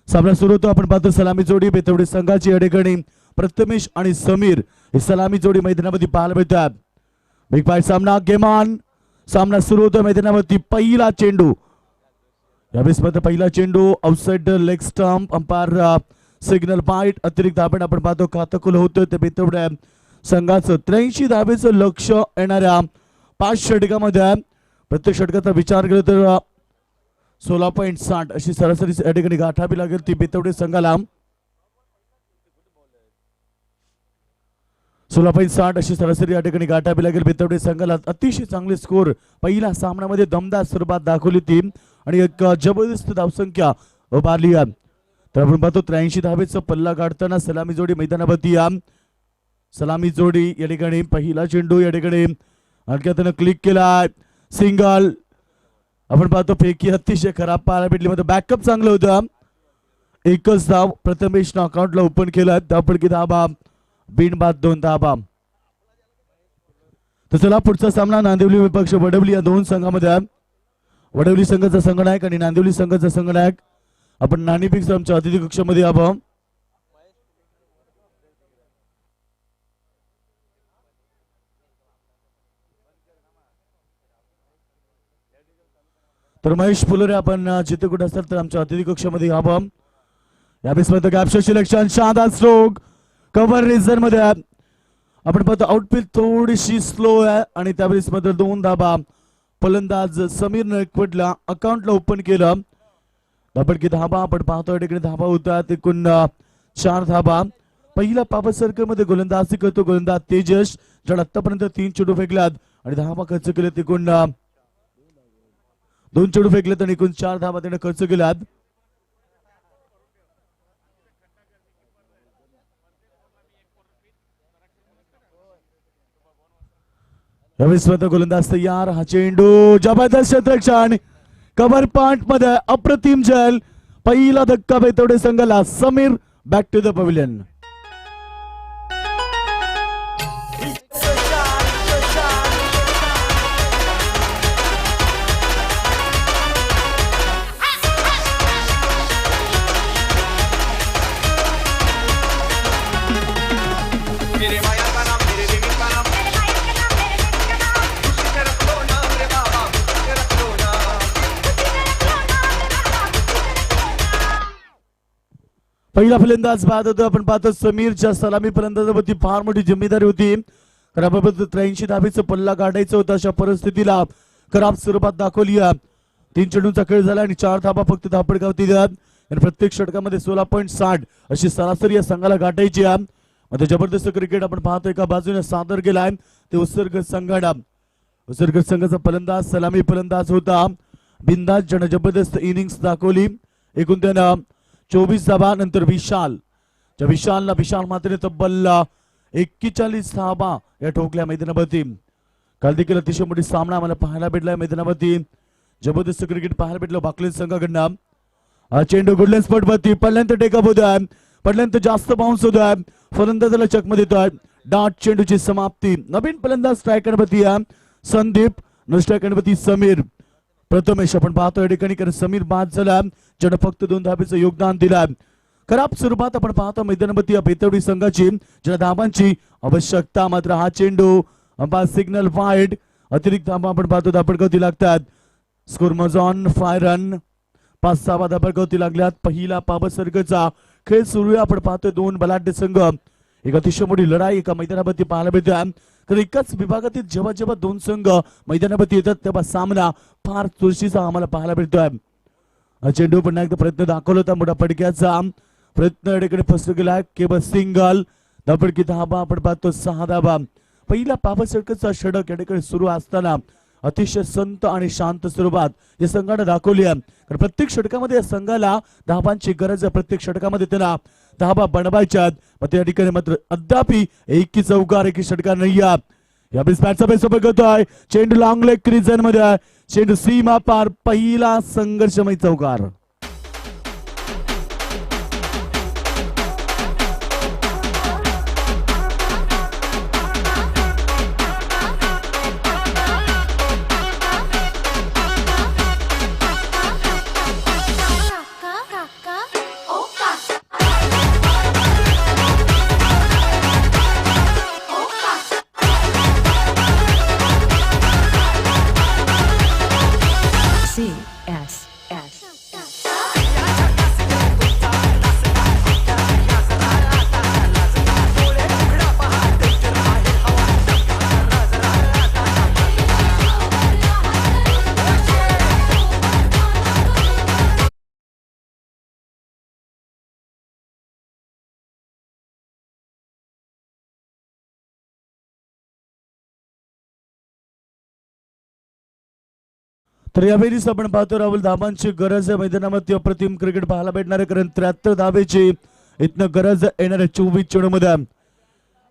सामना सुरू होतो. आपण पाहतो सलामी जोडी बेतोबडे संघाची अडेगणी प्रथमेश आणि समीर ही सलामी जोडी मैदानामध्ये पाहायला मिळतात. बिग पायड सामना गेम ऑन. सामना सुरू होतो मैदानावरती. पहिला चेंडू यावेळेस मात्र पहिला चेंडू outside leg stump umpire signal बाईट अतिरिक्त धाबे आपण पाहतो खातकुल होतं ते बेतोबड्या संघाचं 83 धाबेचं लक्ष येणाऱ्या 5 षटकामध्ये प्रत्येक षटकाचा विचार केला तर 16.60 अशी सरासरी या ठिकाणी गाठावी लागेल ती बेतोबडे संघाला. 16.60 अशी सरासरी या ठिकाणी गाठावी लागेल बेतोबडे संघाला. अतिशय चांगले स्कोर पहिल्या सामन्यामध्ये दमदार स्वरूपात दाखवली ती आणि एक जबरदस्त धावसंख्या उभारली. तर आपण पाहतो 83 धावेचा पल्ला गाठताना सलामी जोडी मैदानावरती सलामी जोडी या ठिकाणी पहिला चेंडू या ठिकाणी हलक्यातनं क्लिक केला सिंगल. आपण पाहतो फेकी अतिशय खराब पाहायला भेटली मध्ये बॅकअप चांगलं होतं. एकच धाव प्रथमेशनं अकाउंटला ओपन केला. धावपडकी धाबा बिनबाद 2 धाबा. तर चला पुढचा सामना नांदिवली विपक्ष वडवली या दोन संघामध्ये वडवली संघाचा संघनायक आणि नांदिवली संघाचा संघनायक आपण नाणेफेक आमच्या अतिथी कक्षामध्ये यावं. तर महेश फुलोरे आपण जिथे कुठे असतात तर आमच्या अतिथी कक्षामध्ये यावं. यावेळेस कॅप्चर सिलेक्शन शानदार स्ट्रोक कव्हर रेझर मध्ये आपण पाहतो आउटफील्ड थोडीशी स्लो आहे आणि त्यावेळेस मात्र 2 धाबा फलंदाज समीर एकवटला अकाउंटला ओपन केलं. धाबडकी धाबा आपण पाहतो ठिकाणी धाबा होतात एकूण 4 धाबा. पहिला पावर सर्कल मध्ये गोलंदाजी करतो गोलंदाज तेजस ज्याला आतापर्यंत 3 चेंडू फेकल्यात आणि धाबा खर्च केलेत एकूण 2 चेंडू फेकलेत आणि एकूण 4 धाबा त्याने खर्च केल्यात. यावेळेस गोलंदाज तयार. हा चेंडू जबरदस्त क्षेत्ररक्षण कव्हर पॉइंट मध्ये अप्रतिम जल. पहिला धक्का बेतोडे संघाला. Sameer back to the pavilion. पहिला फलंदाज बाद होतो. आपण पाहतो समीरच्या सलामी फलंदाजावरती फार मोठी जिम्मेदारी होती. खराब 83 धाबेचं पल्ला गाठायचं होतं. अशा परिस्थितीला खराब स्वरूपात दाखवली. 3 चेंडूंचा खेळ झाला आणि 4 धाबा फक्त धापडगावती आणि प्रत्येक षटकामध्ये 16.60 अशी सरासरी या संघाला गाठायची. मध्ये जबरदस्त क्रिकेट आपण पाहतो एका बाजूने सादर केलाय ते उसरगड संघाला. उसरगड संघाचा फलंदाज सलामी फलंदाज होता बिंदास ज्यानं जबरदस्त इनिंग्स दाखवली. एकूण त्यानं 24 धाबा. नंतर विशाल विशाल मात्र तब्बल 41 धाबा या ठोकल्या मैदानावरती. काल देखील अतिशय मोठी सामना आम्हाला पाहायला भेटला मैदानावरती. जबरदस्त क्रिकेट पाहायला भेटलं बाकलेन संघाकडनं. हा चेंडू गुडलॅन्ड स्पॉट वरती पडल्यानंतर टेकअप होत आहे. पडल्यानंतर जास्त बाउन्स होत आहे. फलंदाजाला चकमत येतोय. डाट चेंडूची समाप्ती. नवीन फलंदाज स्ट्रायकरवरती संदीप न स्ट्रायकरवरती समीर. प्रथमेश आपण पाहतो या ठिकाणी कारण समीर बाद झाला ज्यानं फक्त 2 धाबेचं योगदान दिलं. खराब स्वरूपात आपण पाहतो मैदानावरती बेतोडी संघाची ज्या धाबांची आवश्यकता. मात्र हा चेंडू अंपायर सिग्नल वाईड अतिरिक्त धाबा आपण पाहतो धापडगावती लागतात. स्कोर मजॉन 5 रन 5 धाबा धापडगावती लागल्यात. पहिला पावर सर्कलचा खेळ सुरू आहे. आपण पाहतोय 2 बलाढ्य संघ एक अतिशय मोठी लढाई एका मैदानावरती पाहायला मिळते. तर एकाच विभागातील जेव्हा जेव्हा 2 संघ मैदानावरती येतात तेव्हा सामना फार चुरशीचा आम्हाला पाहायला मिळतोय. चेंडू पुन्हा एकदा प्रयत्न दाखवला होता मोठा पडक्याचा प्रयत्न इकडे फसलो गेला. केवळ सिंगल धापडकी धाबा आपण पाहतो 6 धाबा. पहिला पावर सर्कलचा षटक या ठिकाणी सुरू असताना अतिशय संत आणि शांत स्वरूपात या संघाने दाखवली आहे. कारण प्रत्येक षटकामध्ये या संघाला धाबांची गरज आहे. प्रत्येक षटकामध्ये त्यांना धाबा बनवायच्यात. मग त्या ठिकाणी मात्र अद्याप एकी चौकार एकी षटकार नाही. या बॅटचा बेस बघतोय. चेंडू लॉंग लेग क्रिजन मध्ये, चेंडू सीमा पार, पहिला संघर्षमय चौकार. तर यावेळीच आपण पाहतो राहुल धाबांची गरज आहे मैदानामध्ये. अप्रतिम क्रिकेट पाहायला भेटणार आहे, कारण 73 धाबेची इथनं गरज येणार आहे 24 चेंडूमध्ये.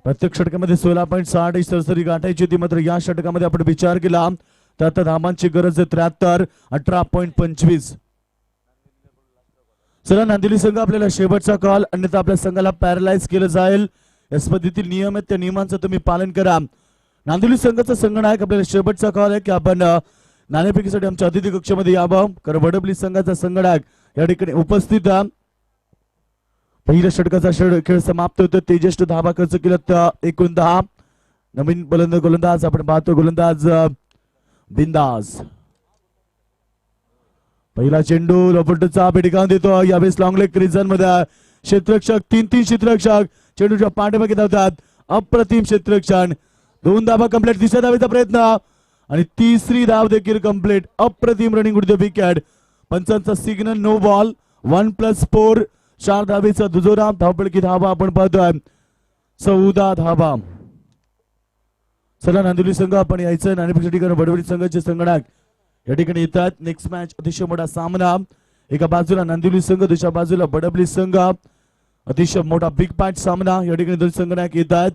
प्रत्येक षटकामध्ये 16.6 सरासरी गाठायची होती, मात्र या षटकामध्ये आपण विचार केला तर आता धाबांची गरज आहे 73, 18.25. चला नांदिवली संघ आपल्याला शेवटचा कॉल, अन्यथा आपल्या संघाला पॅरलाइज केलं जाईल. या स्पर्धेतील नियम आहेत, त्या नियमांचं तुम्ही पालन करा. नांदिवली संघाचा संघनायक आपल्याला शेवटचा कॉल आहे की आपण नाणेफेकीसाठी आमच्या अतिथी कक्षामध्ये यावं, कारण वडबली संघाचा संघनायक या ठिकाणी उपस्थित. पहिल्या षटकाचा खेळ समाप्त होतो. तेजस्वी धाबा खर्च केला 19. नवीन गोलंदाज आपण पाहतो, गोलंदाज बिंदास. पहिला चेंडू लपटचा पिटिकावून देतो. यावेळेस लॉंग लेग क्रिजन मध्ये क्षेत्ररक्षक, 3 क्षेत्ररक्षक चेंडूच्या पाठीमागे धावतात. अप्रतिम क्षेत्ररक्षण. 2 धाबा कंप्लीट. तिसऱ्या धावेचा प्रयत्न आणि तिसरी धाव देखील कंप्लीट. अप्रतिम रनिंग उडते विकेट. पंचांचा सिग्नल नो बॉल. 1+4 4 धावेचा दुजोरा. धावपळकी धावा आपण पाहतोय 14 धावा. चला नांदिवली संघ आपण यायचं नाणेफेकीसाठी, कारण वडवली संघाचे संघनायक या ठिकाणी येतात. नेक्स्ट मॅच अतिशय मोठा सामना. एका बाजूला नांदिवली संघ, दुसऱ्या बाजूला वडवली संघ. अतिशय मोठा बिग पॅच सामना. या ठिकाणी दोन संघनायक येतात.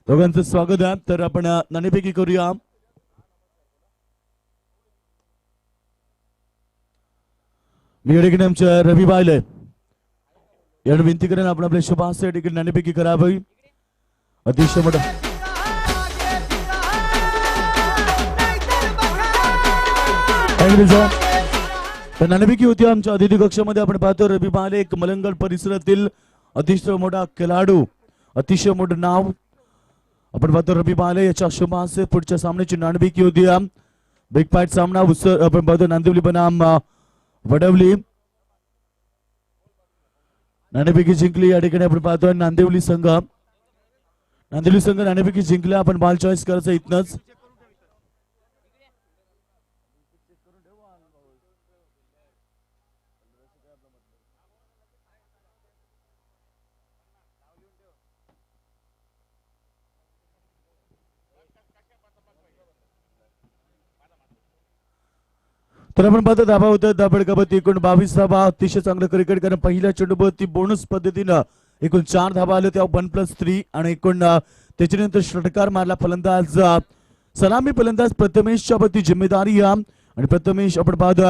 दोघांचं स्वागत आहे. तर आपण नाणेफेकी करूया. मी या ठिकाणी आमच्या रवी बायले यांना विनंती करेन आपण आपल्या शुभास या ठिकाणी नाणेफेकी करावी. अतिशय मोठा नाणेफेकी होती आमच्या अतिथी कक्षामध्ये. आपण पाहतो रवी बायले, एक मलंगड परिसरातील अतिशय मोठा खेळाडू, अतिशय मोठं नाव. आपण पाहतो रवी बायले याच्या शुभास पुढच्या सामन्याची नाणेफेकी होती. बिग फाईट सामना आपण पाहतो नांदिवली बनाम वडवली. नाणेफेकी जिंकली या ठिकाणी आपण पाहतोय नांदिवली संघ. नांदिवली संघ नाणेफेकी जिंकल्या. आपण बॉल चॉईस करायचं इथनच. तर आपण पाहतो धाबा होतं धाबडकाबत एकूण 22 धाबा. अतिशय चांगलं क्रिकेट, कारण पहिल्या चेंडूवरती बोनस पद्धतीनं एकूण 4 धाबा आले, तेव्हा 1+3 आणि एकूण त्याच्यानंतर षटकार मारला फलंदाज सलामी फलंदाज प्रथमेशच्या वरती जिम्मेदारी. आणि प्रथमेश आपण पाहतो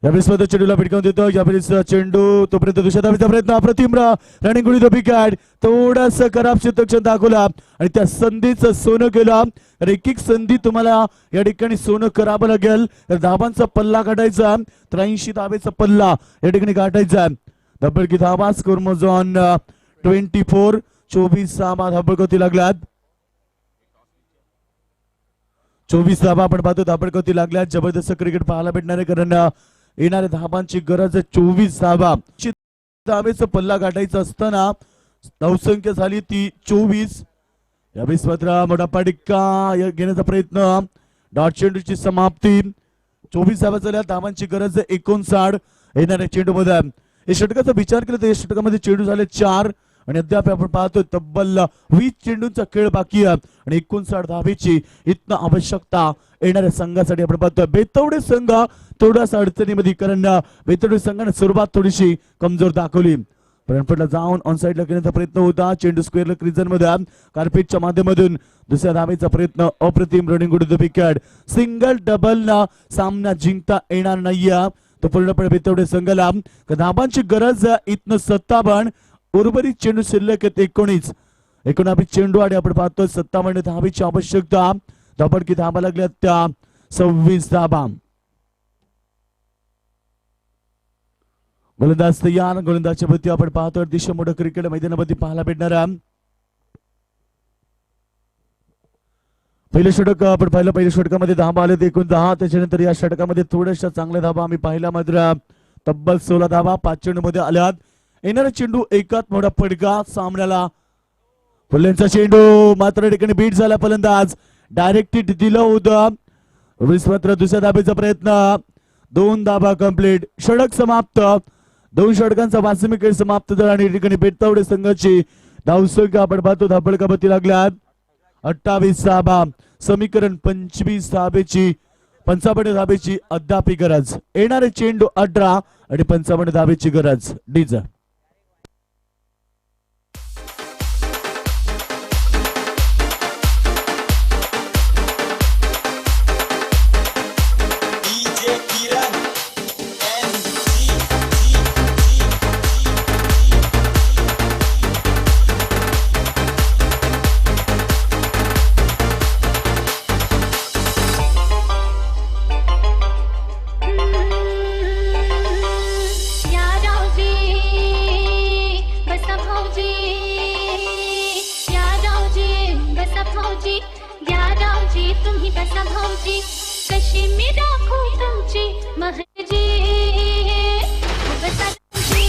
यावेळेस चेंडूला पिटकावून देतो. यावेळेस चेंडू तोपर्यंत दुसऱ्या धावेचा प्रयत्न. अप्रतिम रनिंग गुडी विकेट. थोडस खराब क्षेत्ररक्षण दाखवला आणि त्या संधीचं सोनं केलं. एक एक संधी तुम्हाला या ठिकाणी सोनं करावं लागेल. धाबांचा पल्ला गाठायचा, 83 धावेचा पल्ला या ठिकाणी गाठायचा. धबडकी धाबा स्कोर मोजून 24. 24 धाबा धबडकवती लागल्यात. 24 धाबा आपण पाहतो धबडकवती लागल्यात. जबरदस्त क्रिकेट पाहायला भेटणार आहे, कारण येणाऱ्या धाबांची गरज आहे. 24 धाबा धावेचा पल्ला गाठायचा असताना धावसंख्या झाली ती 24. यावेळेस मात्र मोठा फटका घेण्याचा प्रयत्न. डॉट चेंडूची समाप्ती. 24 धावा झाल्या. धावांची गरज 59 येणाऱ्या चेंडू मध्ये. या षटकाचा विचार केला तर या षटकामध्ये चेंडू झाले 4 आणि अद्याप आपण पाहतोय तब्बल 20 चेंडूंचा खेळ बाकी आहे आणि 59 धावेची इतन आवश्यकता येणाऱ्या संघासाठी आपण पाहतोय. बेतवडे संघ थोडासा अडचणीमध्ये, कारण बेतवडे संघाने सुरुवात थोडीशी कमजोर दाखवली. फ्रंटफुटला जाऊन ऑन साइडला करण्याचा प्रयत्न होता. चेंडू स्क्वेअरला क्रिजन मध्ये कार्पेटच्या माध्यमातून दुसऱ्या धावेचा प्रयत्न. अप्रतिम running good the wicket. Single double ना सामना जिंकता येणार नाहीये तो पूर्णपणे बेतवडे संघाला. धाबांची गरज इथनं 57. उर्वरित चेंडू शिल्लक आहेत 19 चेंडू आणि आपण पाहतोय 57 धावेची आवश्यकता. धाबडकी धाबा लागल्या त्या 26 धाबा. गोलंदाज तयार. गोलंदाजच्या प्रती आपण पाहतो अतिशय मोठं क्रिकेट मैदानामध्ये पाहायला भेटणार. पहिलं षटक आपण पाहिलं. पहिल्या षटकामध्ये धाबा आले 10. त्याच्यानंतर या षटकामध्ये थोड्याशा चांगल्या धाबा आम्ही पाहिला. मात्र तब्बल 16 धाबा 5 चेंडू मध्ये आल्यात. येणारा चेंडू एकात मोठा फटका सामन्याला. फुल्यांचा चेंडू मात्र ठिकाणी बीट झाला. फलंदाज डायरेक्ट हिट दिलं होतं. मात्र दुसऱ्या धाबेचा प्रयत्न. 2 धाबा कंप्लीट. षटक समाप्त. 2 षटकांचा वासमी खेळ समाप्त झाला आणि ठिकाणी बेतवडे संघाची धावसंख्या आपण पाहतो धाबडकाबती लागल्यात 28 धाबा. समीकरण 25 धाबेची 55 धाबेची अद्याप गरज. येणारे चेंडू 18 आणि 55 धाबेची गरज. डीज तुम्ही बसा भाऊजी, कशी मी राखू तुमची महजी. बसा भाऊजी.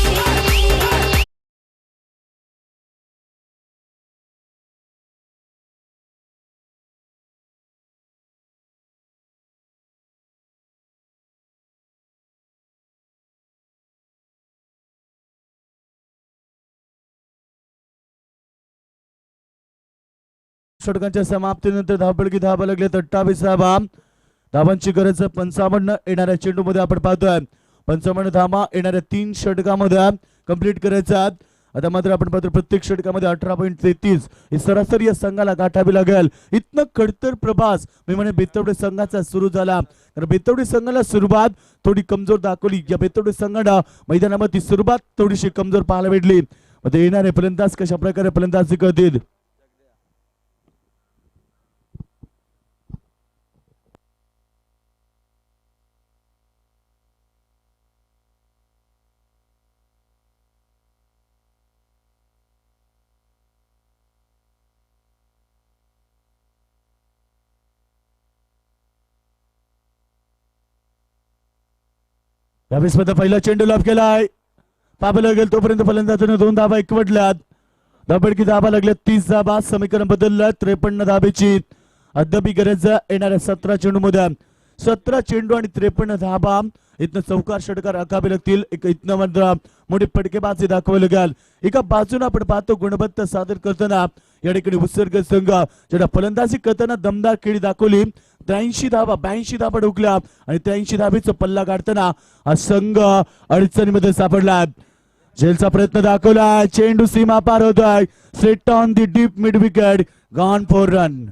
षटकांच्या समाप्तीनंतर धावपळकी धाबा लागले 28 धाबा. धाबांची गरज 55. येणाऱ्या चेंडू मध्ये आपण पाहतोय 55 धाबा येणाऱ्या 3 षटकामध्ये कंप्लीट करायचा. आता मात्र आपण पाहतो प्रत्येक षटकामध्ये 18.33 ही सरासरी या संघाला गाठावी लागेल. इतनं खडतर प्रभास मी म्हणे बेतवडे संघाचा सुरू झाला. कारण बेतवडे संघाला सुरुवात थोडी कमजोर दाखवली. या बेतवडे संघाला मैदानामध्ये सुरुवात थोडीशी कमजोर पाहायला भेटली. मध्ये येणारे फलंदाज कशा प्रकारे फलंदाजी करतील. यावेळेस मध्ये पहिला चेंडू लाभ केलाय. पाबला गेल तोपर्यंत फलंदाजाने 2 धाबा एकवटल्यात. धाबडकी धाबा लागल्यात 30 धाबा. समीकरण बदललं 53 धाबेची अद्याप गरज. येणाऱ्या 17 चेंडू मध्ये 17 चेंडू आणि 53 धाबा. इथनं चौकार षटकार आखावे लागतील. इथनं मात्र मोठी फटकेबाजी दाखवावी लागेल. एका बाजूने आपण पाहतो गुणवत्ता सादर करताना या ठिकाणी उत्सर्ग संघ ज्याला फलंदाजी करताना दमदार खेळी दाखवली. 83 धाबा 82 धाबा ढोकल्या आणि 83 धाबेचा पल्ला गाठताना हा संघ अडचणीमध्ये सापडला. झेलचा प्रयत्न दाखवला. चेंडू सीमा पार होतोय. Set on the deep mid wicket. Gone for run.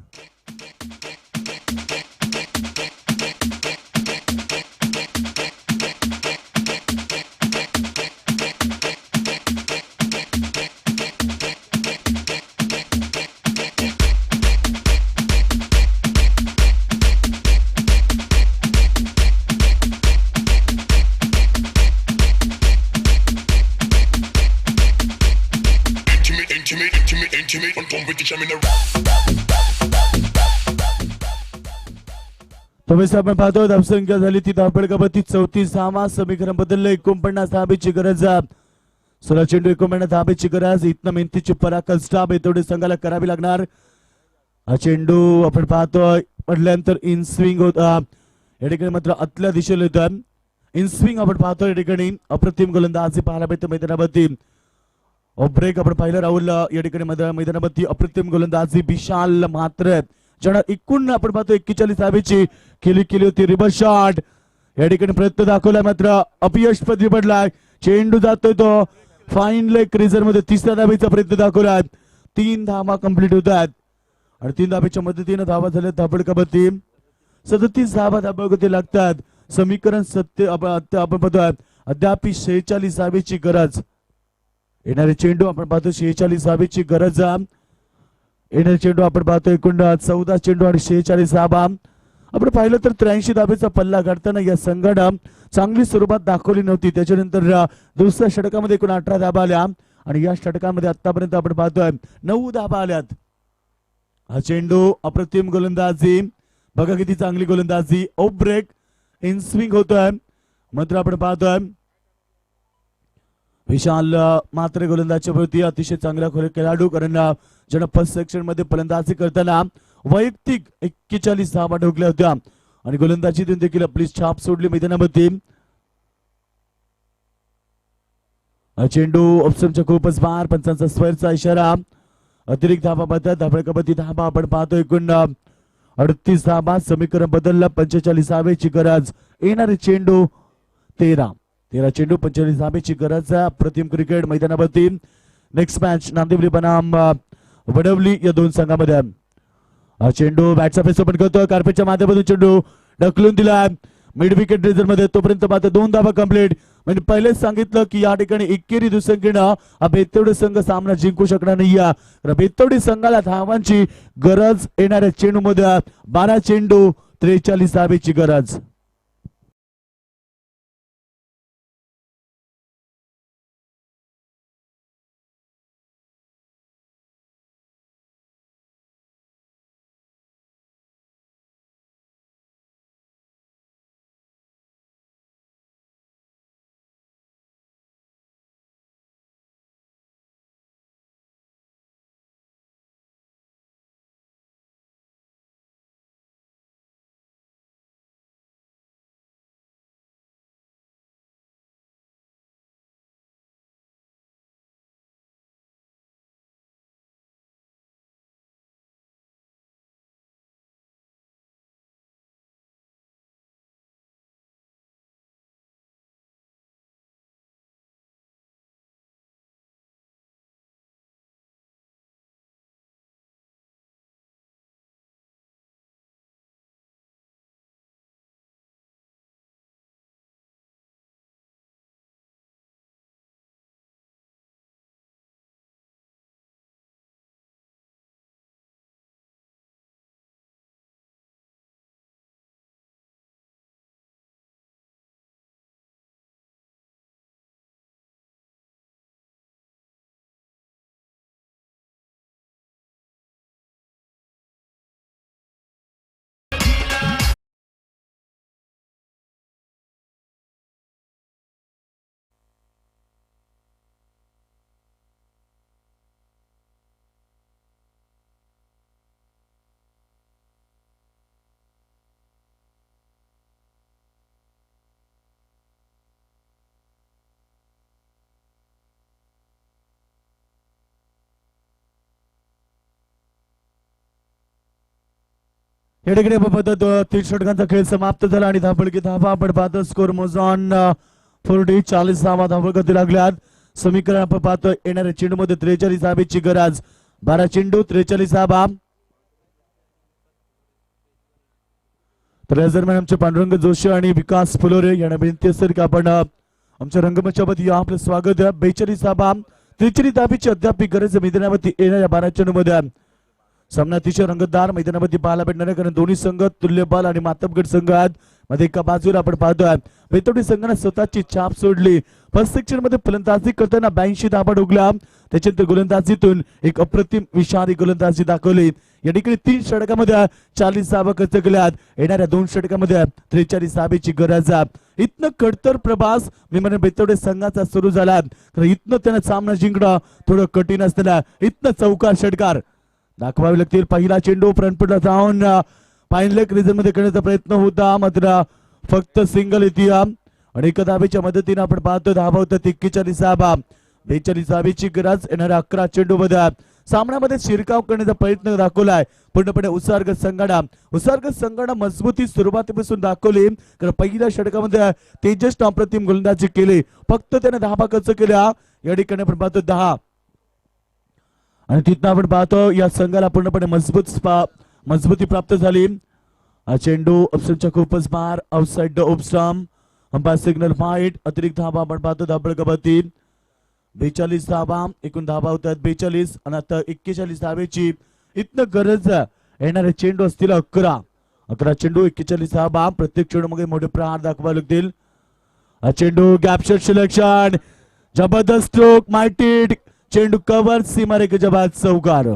Intimate on competition in a rap. तुम्ही आपण पाहतो धावसंख्या झाली ती धावपळकापती 34 धावा. समीकरण बदललं 49 धाबेची गरज. सोळा चेंडू 1 महिना धाबेची गरज. इथनं मेहनतीची पराकाल स्टाफ बेतवडे संघाला करावी लागणार. हा चेंडू आपण पाहतोय पडल्यानंतर इन स्विंग होता. या ठिकाणी मात्र आतल्या दिशेला येतात. इन स्विंग आपण पाहतोय या ठिकाणी अप्रतिम गोलंदाजी पाहायला मिळते मैदानावरती. ब्रेक आपण पाहिलं राहुल या ठिकाणी मैदानावरती अप्रतिम गोलंदाजी विशाल मात्र ज्यांना एकूण आपण पाहतो 41 धावेची केली होती. रिवर्स शॉट या ठिकाणी प्रयत्न दाखवलाय मात्र अपयश पदरी पडलाय. चेंडू जातोय तो फाईन लेग क्रिजर मध्ये. 3ऱ्या धावेचा प्रयत्न दाखवलाय. 3 धावा कंप्लीट होतात आणि 3 धावेच्या मदतीने धावा झाल्या धाबडकाबती. 37 धावा धाबडकाबती लागतात. समीकरण आपण पाहतोय अद्याप 46 धावेची गरज. येणारे चेंडू आपण पाहतो 46 धावेची गरज. येणारे चेंडू आपण पाहतो एकूण 14 चेंडू आणि 46 धावा. आपण पाहिलं तर 83 धावेचा पल्ला गाठताना या संघानं चांगली सुरुवात दाखवली नव्हती. त्याच्यानंतर दुसऱ्या षटकामध्ये एकूण 18 धाबा आल्या आणि या षटकामध्ये आतापर्यंत आपण पाहतोय 9 धाबा आल्यात. हा चेंडू अप्रतिम गोलंदाजी बघा किती चांगली गोलंदाजी. ऑफ ब्रेक इन स्विंग होतोय मात्र आपण पाहतोय विशाल मात्र गोलंदाजच्या प्रती अतिशय चांगला खेळाडू. कारण ज्यांना फर्स्ट सेक्शन मध्ये फलंदाजी करताना वैयक्तिक 41 धावा ठोकल्या होत्या आणि गोलंदाजीतून देखील आपली छाप सोडली मैदानामध्ये. चेंडू ऑप्शनच्या खूपच बाहेर. पंचांचा स्क्वेअरचा इशारा. अतिरिक्त धावा बदल धाबडकाबती धावा आपण पाहतो एकूण 38 धावा. समीकरण बदललं. 45 धावेची गरज. येणारे चेंडू 13 चेंडू 45 धावेची गरज. प्रतिम क्रिकेट मैदानावरती. नेक्स्ट मॅच नांदिवली बनाम वडवली या 2 संघामध्ये. हा चेंडू बॅटचा फेस ओपन करतो. कार्पेटच्या माध्यमातून चेंडू ढकलून दिला मिड विकेट रेझर मध्ये. तोपर्यंत मात्र 2 धावा कंप्लीट. म्हणजे पहिलेच सांगितलं की या ठिकाणी एकेरी दुसंगीनं हा बेतवडे संघ सामना जिंकू शकणार नाही. बेतवडे संघाला धावांची गरज. येणाऱ्या चेंडू मध्ये 12 चेंडू 43 धावेची गरज. या ठिकाणी आपण पाहतो 3 षटकांचा खेळ समाप्त झाला आणि धाबडकी धावा आपण पाहतो. स्कोर मोजॉन 40 धावा धावगती लागल्यात. समीकरण आपण पाहतो येणाऱ्या चेंडू मध्ये 43 धावेची गरज. 12 चेंडू 43 धावा. तर या दरम्यान आमचे पांडुरंग जोशी आणि विकास फुलोरे यांना विनंती असेल की आपण आमच्या रंगमंचावरती या आपलं स्वागत. 42 धावा 43 धावेची अद्याप गरज मैदानावरती येणाऱ्या 12 चेंडू मध्ये. सामना अतिशय रंगतदार मैदानावरती पाहायला भेटणार आहे कारण दोन्ही संघ तुल्यबल आणि मातबगड संघ आहेत. मध्ये एका बाजूला आपण पाहतोय बेतवडे संघाने स्वतःची छाप सोडली फर्स्ट सेक्शन मध्ये फलंदाजी करताना 82 धाबा डोगल्या. त्याच्यानंतर गोलंदाजीतून एक अप्रतिम विषारी गोलंदाजी दाखवली. या ठिकाणी 3 षटकामध्ये 40 धाबा खर्च केल्यात. येणाऱ्या 2 षटकामध्ये 43 धाबेची गरज आहे. इथनं खडतर प्रवास मी म्हणेन बेतवडे संघाचा सुरू झाला. इथनं त्यांना सामना जिंकणं थोडं कठीण असताना इथनं चौकार षटकार दाखवावे लागतील. पहिला चेंडू फ्रंटफुटला जाऊन पायनलेक रिजन मध्ये करण्याचा प्रयत्न होता, मात्र फक्त सिंगल येते. आणि एका धाबेच्या मदतीने आपण पाहतो धाबा होतात 41 धाबा. 42 धाबेची गरज येणाऱ्या 11 चेंडू मध्ये. सामन्यामध्ये शिरकाव करण्याचा प्रयत्न दाखवलाय पूर्णपणे उत्सर्ग संघाने मजबूती सुरुवातीपासून दाखवली. कारण पहिल्या षटकामध्ये तेजस अप्रतिम गोलंदाजी केली, फक्त त्याने धाबा खर्च केल्या. या ठिकाणी आपण पाहतो 10 आणि तिथं आपण पाहतो या संघाला पूर्णपणे मजबूती प्राप्त झाली. हा चेंडू ऑप्शनच्या खूपच बार outside the option umpire signal fight. अतिरिक्त धाबा आपण पाहतो धाबळ कबड्डी 42 धाबा एकूण धाबा होतात 42 आणि आता 41 धाबेची इथनं गरज. येणारे चेंडू असतील 11 चेंडू 41 धाबा. प्रत्येक चेंडू मध्ये मोठे प्रहार दाखवावे लागतील. हा चेंडू गॅप शॉट सिलेक्शन जबरदस्त स्ट्रोक मायटेड चेंडू कव्हर सीमारेखेच्या बाद चौकार.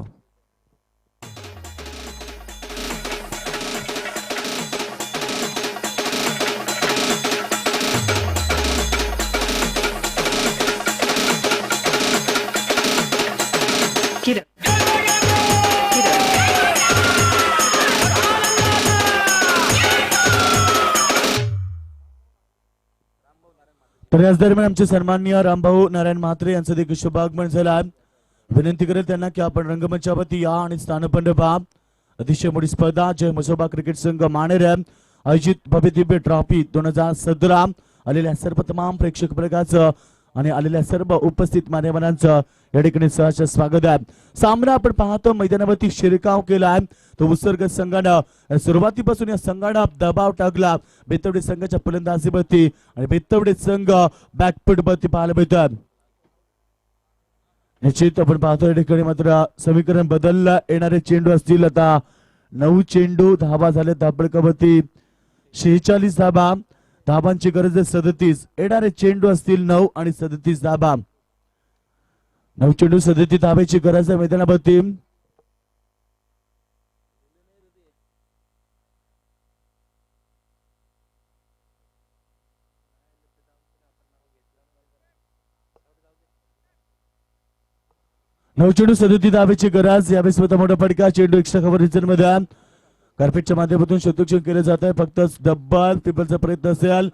तर याच दरम्यान आमचे सन्माननीय रामभाऊ नारायण म्हात्रे यांचं देखील शुभागमन झाला. विनंती करेल त्यांना की आपण रंगमंचावरती या आणि स्थानपंड व्हा. अतिशय मोठी स्पर्धा जय मसोबा क्रिकेट संघ मानेर आयोजित भव्य दिव्य ट्रॉफी 2017 आलेल्या सर्व तमाम प्रेक्षक वर्गाचं आणि आलेल्या सर्व उपस्थित मान्यवरांचं या ठिकाणी सहर्ष स्वागत आहे. सामना आपण पाहतो मैदानावरती शिरकाव केलाय तो उत्सर्ग संघानं. सुरुवातीपासून या संघानं दबाव टाकला बेतवडे संघाच्या फलंदाजीवरती आणि बेतवडे संघ बॅकफुट वरती पाहायला मिळतात. निश्चित आपण पाहतो या ठिकाणी मात्र समीकरण बदललं. येणारे चेंडू असतील आता 9 चेंडू धाबा झाले धाबळकावरती 46 धाबा. धाबांची गरज आहे 37. येणारे चेंडू असतील 9 आणि 37 धाबा. 9 चेंडू 37 धाब्याची गरज आहे मैदानावरती. नऊ चेंडू 37 धाब्याची गरज. यावेळी स्वतः मोठा फटका चेंडू एक्स्ट्रा कव्हर रिजन मध्ये कार्पेटच्या माध्यमातून शतक्षण केले जात आहे. फक्त डबल ट्रिपलचा प्रयत्न असेल.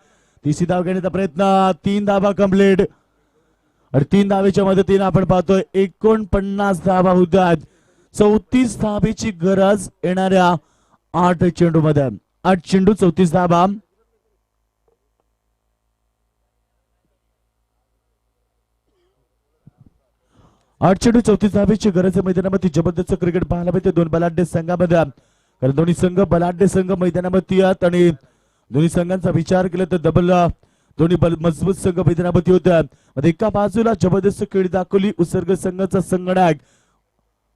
तिसरी धाव घेण्याचा प्रयत्न 3 धाबा कंप्लीट आणि 3 धावेच्या मदतीने आपण पाहतोय 49 धाबा होतात. 34 धाबेची गरज येणाऱ्या 8 चेंडू मध्ये. 8 चेंडू 34 धाबा. आठ चेंडू 34 धाबेची गरज आहे मैदानामध्ये. जबरदस्त क्रिकेट पाहायला मिळते 2 बलाढ्य संघामध्ये. कारण दोन्ही संघ बलाढ्य संघ मैदानामध्ये आहेत आणि दोन्ही संघांचा विचार केला तर दोन्ही मजबूत संघ मैदानामध्ये होत्या. एका बाजूला जबरदस्त खेळ दाखवली उत्सर्ग संघाचा संगणक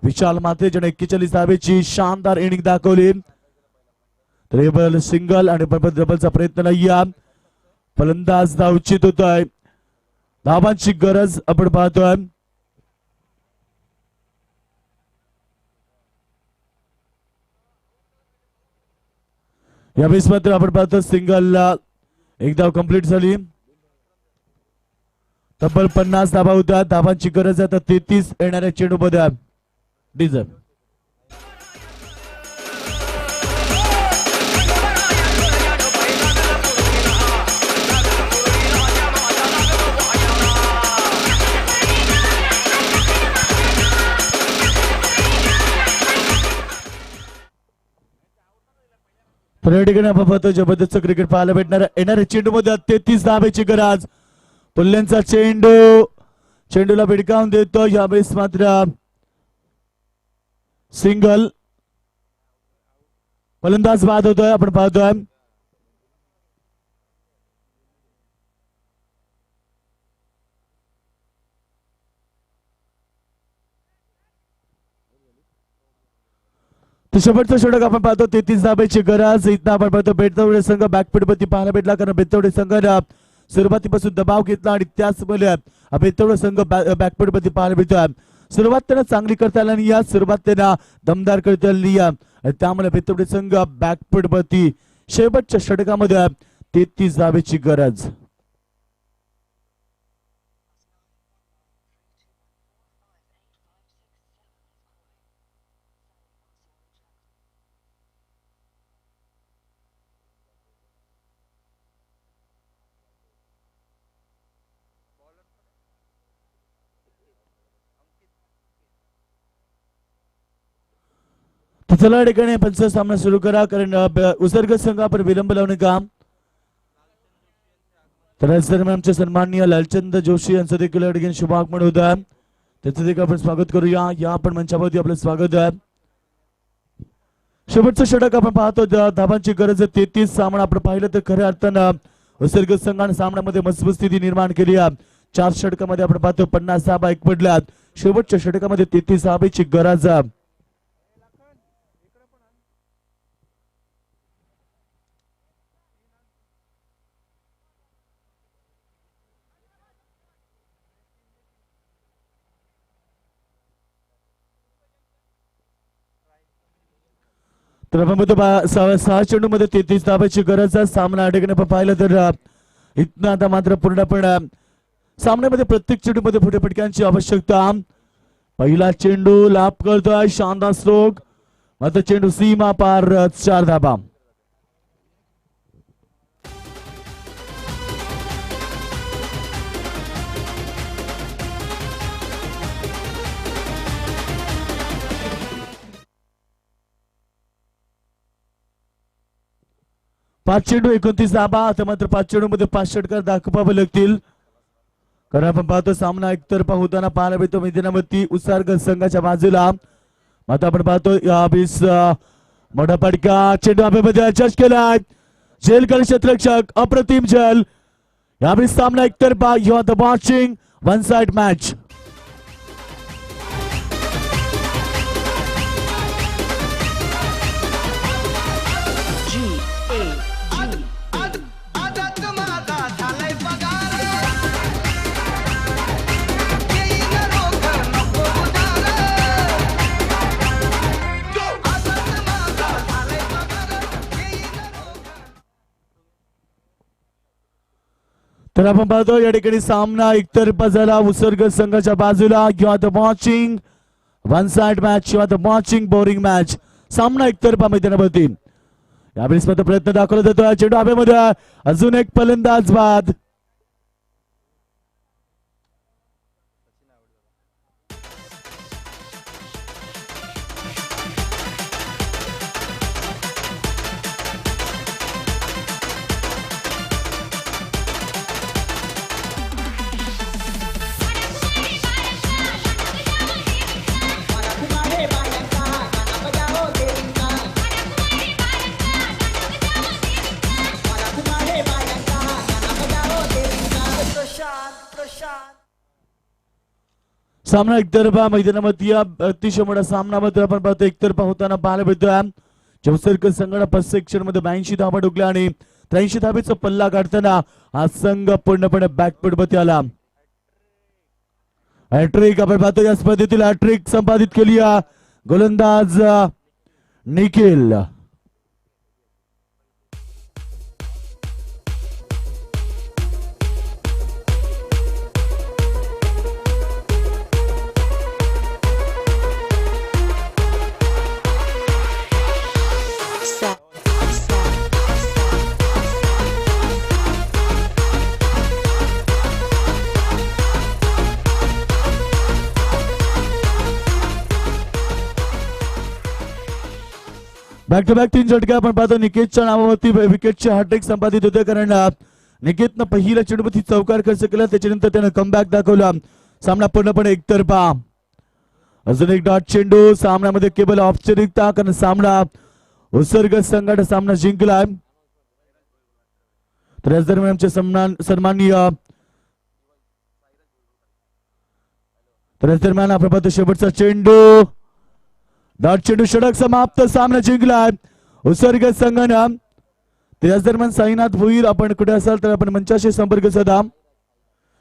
विशाल मात्रे ज्याने 41 धाबेची शानदार इनिंग दाखवली. ट्रेबल सिंगल आणि डबलचा प्रयत्न नाही. फलंदाज धाव उचित होत आहे. धावांची गरज आपण पाहतोय. यावेळेस मात्र आपण पाहतो सिंगलला 1 धाव कंप्लीट झाली. तब्बल 50 धाबा होत्या. धाबांची गरज आता 33 येणाऱ्या चेंडू मध्ये. डिझल आपण पाहतो जबरदस्त क्रिकेट पाहायला भेटणार. येणाऱ्या चेंडू मध्ये 33 धाब्याची गरज. पुल्ल्यांचा चेंडूला भिडकावून देतो. यावेळेस मात्र सिंगल. फलंदाज बाद होतोय आपण पाहतोय. शेवटचा षटक आपण पाहतो 33 धाब्याची गरज. इथं आपण पाहतो बेतवडे संघ बॅकफुट वरती पाहायला भेटला कारण बेतवडे संघाने सुरुवातीपासून दबाव घेतला आणि त्याच वेळेला बेतवडा संघ बॅकवर्ड मध्ये पाहायला मिळतोय. सुरुवात त्यांना चांगली करता आली आणि या सुरुवात त्यांना दमदार करता आली आणि त्यामुळे बेतवडे संघ बॅकवर्ड मध्ये शेवटच्या षटकामध्ये 33 धावेची गरज. तर चला या ठिकाणी पंच सामना सुरू करा कारण उसर्ग संघ आपण विलंब लावणे काम. तर आमचे सन्माननीय लालचंद जोशी यांचं देखील या ठिकाणी शुभागमन होत आहे. त्याचं देखील आपण स्वागत करूया. या आपण मंचावरती आपलं स्वागत आहे. शेवटचं षटक आपण पाहतो धाबांची गरज 33. सामना आपण पाहिलं तर खऱ्या अर्थानं उसर्ग संघाने सामन्यामध्ये मजबूत स्थिती निर्माण केली आहे. 4 षटकामध्ये आपण पाहतो 50 धाबा एक पडल्यात. शेवटच्या षटकामध्ये 33 धाबेची गरज. तर आपण बघतो 6 चेंडू मध्ये 33 धाब्याची गरज आहे. सामना या ठिकाणी आपण पाहिलं तर इथनं आता मात्र पूर्णपणे सामन्यामध्ये प्रत्येक चेंडू मध्ये फुटे फटक्यांची आवश्यकता. पहिला चेंडू लाभ करतोय शानदार स्ट्रोक मात्र चेंडू सीमा पार 4 धाबा. पाच चेंडू 29 धाबा. आता मात्र 5 चेंडू मध्ये 5 षटकार दाखवावे लागतील कारण आपण पाहतो सामना एकतर्फा होताना पाहायला मिळतो मैदानावरती उसर्ग संघाच्या बाजूला. आता आपण पाहतो यावेळेस मोठा फटका चेंडू हवेमध्ये जस्ट केलाय. झेल कर क्षेत्ररक्षक अप्रतिम झेल. यावेळेस सामना एकतर्फा. You are the watching one side match. तर आपण पाहतो या ठिकाणी सामना एकतर्फा झाला उसर्ग संघाच्या बाजूला. You are the watching one side match. You are the watching boring match. सामना एकतर्फा मैदानावरती. यावेळेस मात्र प्रयत्न दाखवला जातो. चेंडू हवेमध्ये अजून एक फलंदाज बाद. सामना एकतर्फा मैदानामध्ये अतिशय मोठा सामना मात्र आपण पाहतो एकतर्फा होताना पाहायला मिळतोय. उसर्ग संघाने 5 सेक्शन मध्ये 82 धाबा ठोकल्या आणि 83 धाबेचा पल्ला काढताना हा संघ पूर्णपणे बॅकवर्ड मध्ये आला. हॅट्रिक आपण पाहतो या स्पर्धेतील हॅट्रिक संपादित केली गोलंदाज निखिल. बॅक टू बॅक 3 झटके आपण पाहतो. निकेतच्या नावावरती विकेटचे हॅट्रिक संपादित होते कारण निकेतनं पहिल्या चेंडूमध्ये चौकार खर्च केला. त्याच्यानंतर त्यानं कमबॅक दाखवला. सामना पूर्णपणे एकतर्फा. अजून एक डॉट चेंडू. सामन्यामध्ये केवळ औपचारिकता कारण सामना उसर्ग संघाने सामना जिंकलाय. तर याच दरम्यान आमचे सन्माननीय तर याच दरम्यान आपण पाहतो शेवटचा चेंडू. डॉट चेंडू षटक समाप्त. सामना जिंकलाय उसर्ग संघानं. त्याच दरम्यान साईनाथ भोईर आपण कुठे असाल तर आपण मंचाशी संपर्क साधा.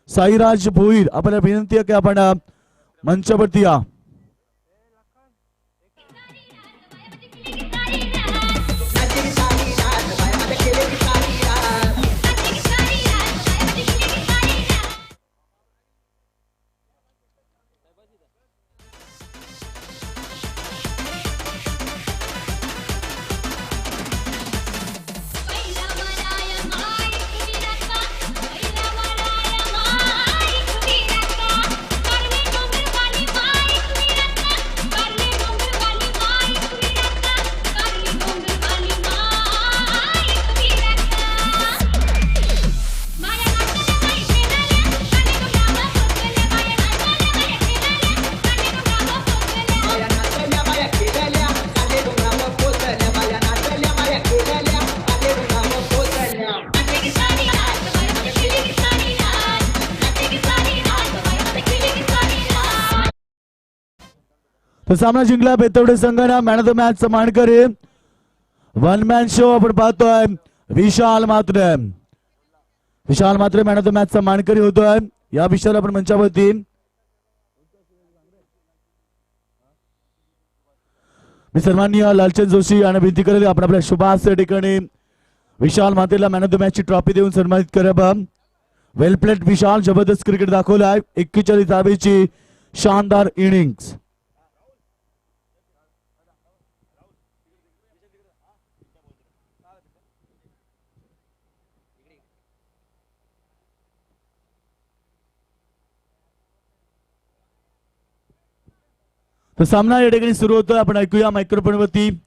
साईराज भोईर आपल्याला विनंती आहे की आपण मंचावरती या. पहिला वराय माय तुम्ही रक्का पहिला वराय माय तुम्ही रक्का करले डोंगरवाली माय तुम्ही रक्का करले डोंगरवाली माय तुम्ही रक्का करले डोंगरवाली माय तुम्ही रक्का माया नाचल्या माय खेळाल्या काने डोंगरावर पोचल्या माया नाचल्या माय खेळाल्या काने डोंगरावर पोचल्या माया नाचल्या माया खेळाल्या काले डोंगरावर पोचल्या नाचे की सारी रात माया मध्ये खेळली की सारी रात नाचे की सारी रात माया मध्ये खेळली की सारी रात. तर सामना जिंकला बेतवडे संघाने. मॅन ऑफ द मॅच चा मानकरी वन मॅन शो आपण पाहतोय Vishal Mhatre. Vishal Mhatre man of the match चा मानकरी होतोय. या विषयाला आपण मंचावरती मी सन्माननीय लालचंद जोशी यांना विनंती करेल आपण आपल्या शुभास या ठिकाणी विशाल म्हात्रेला मॅन ऑफ द मॅच ची ट्रॉफी देऊन सन्मानित करावं. वेल प्लेट विशाल, जबरदस्त क्रिकेट दाखवलाय. 41 धावेची शानदार इनिंग्स. तर सामना या ठिकाणी सुरू होतोय. आपण ऐकूया मायक्रोफोन वरती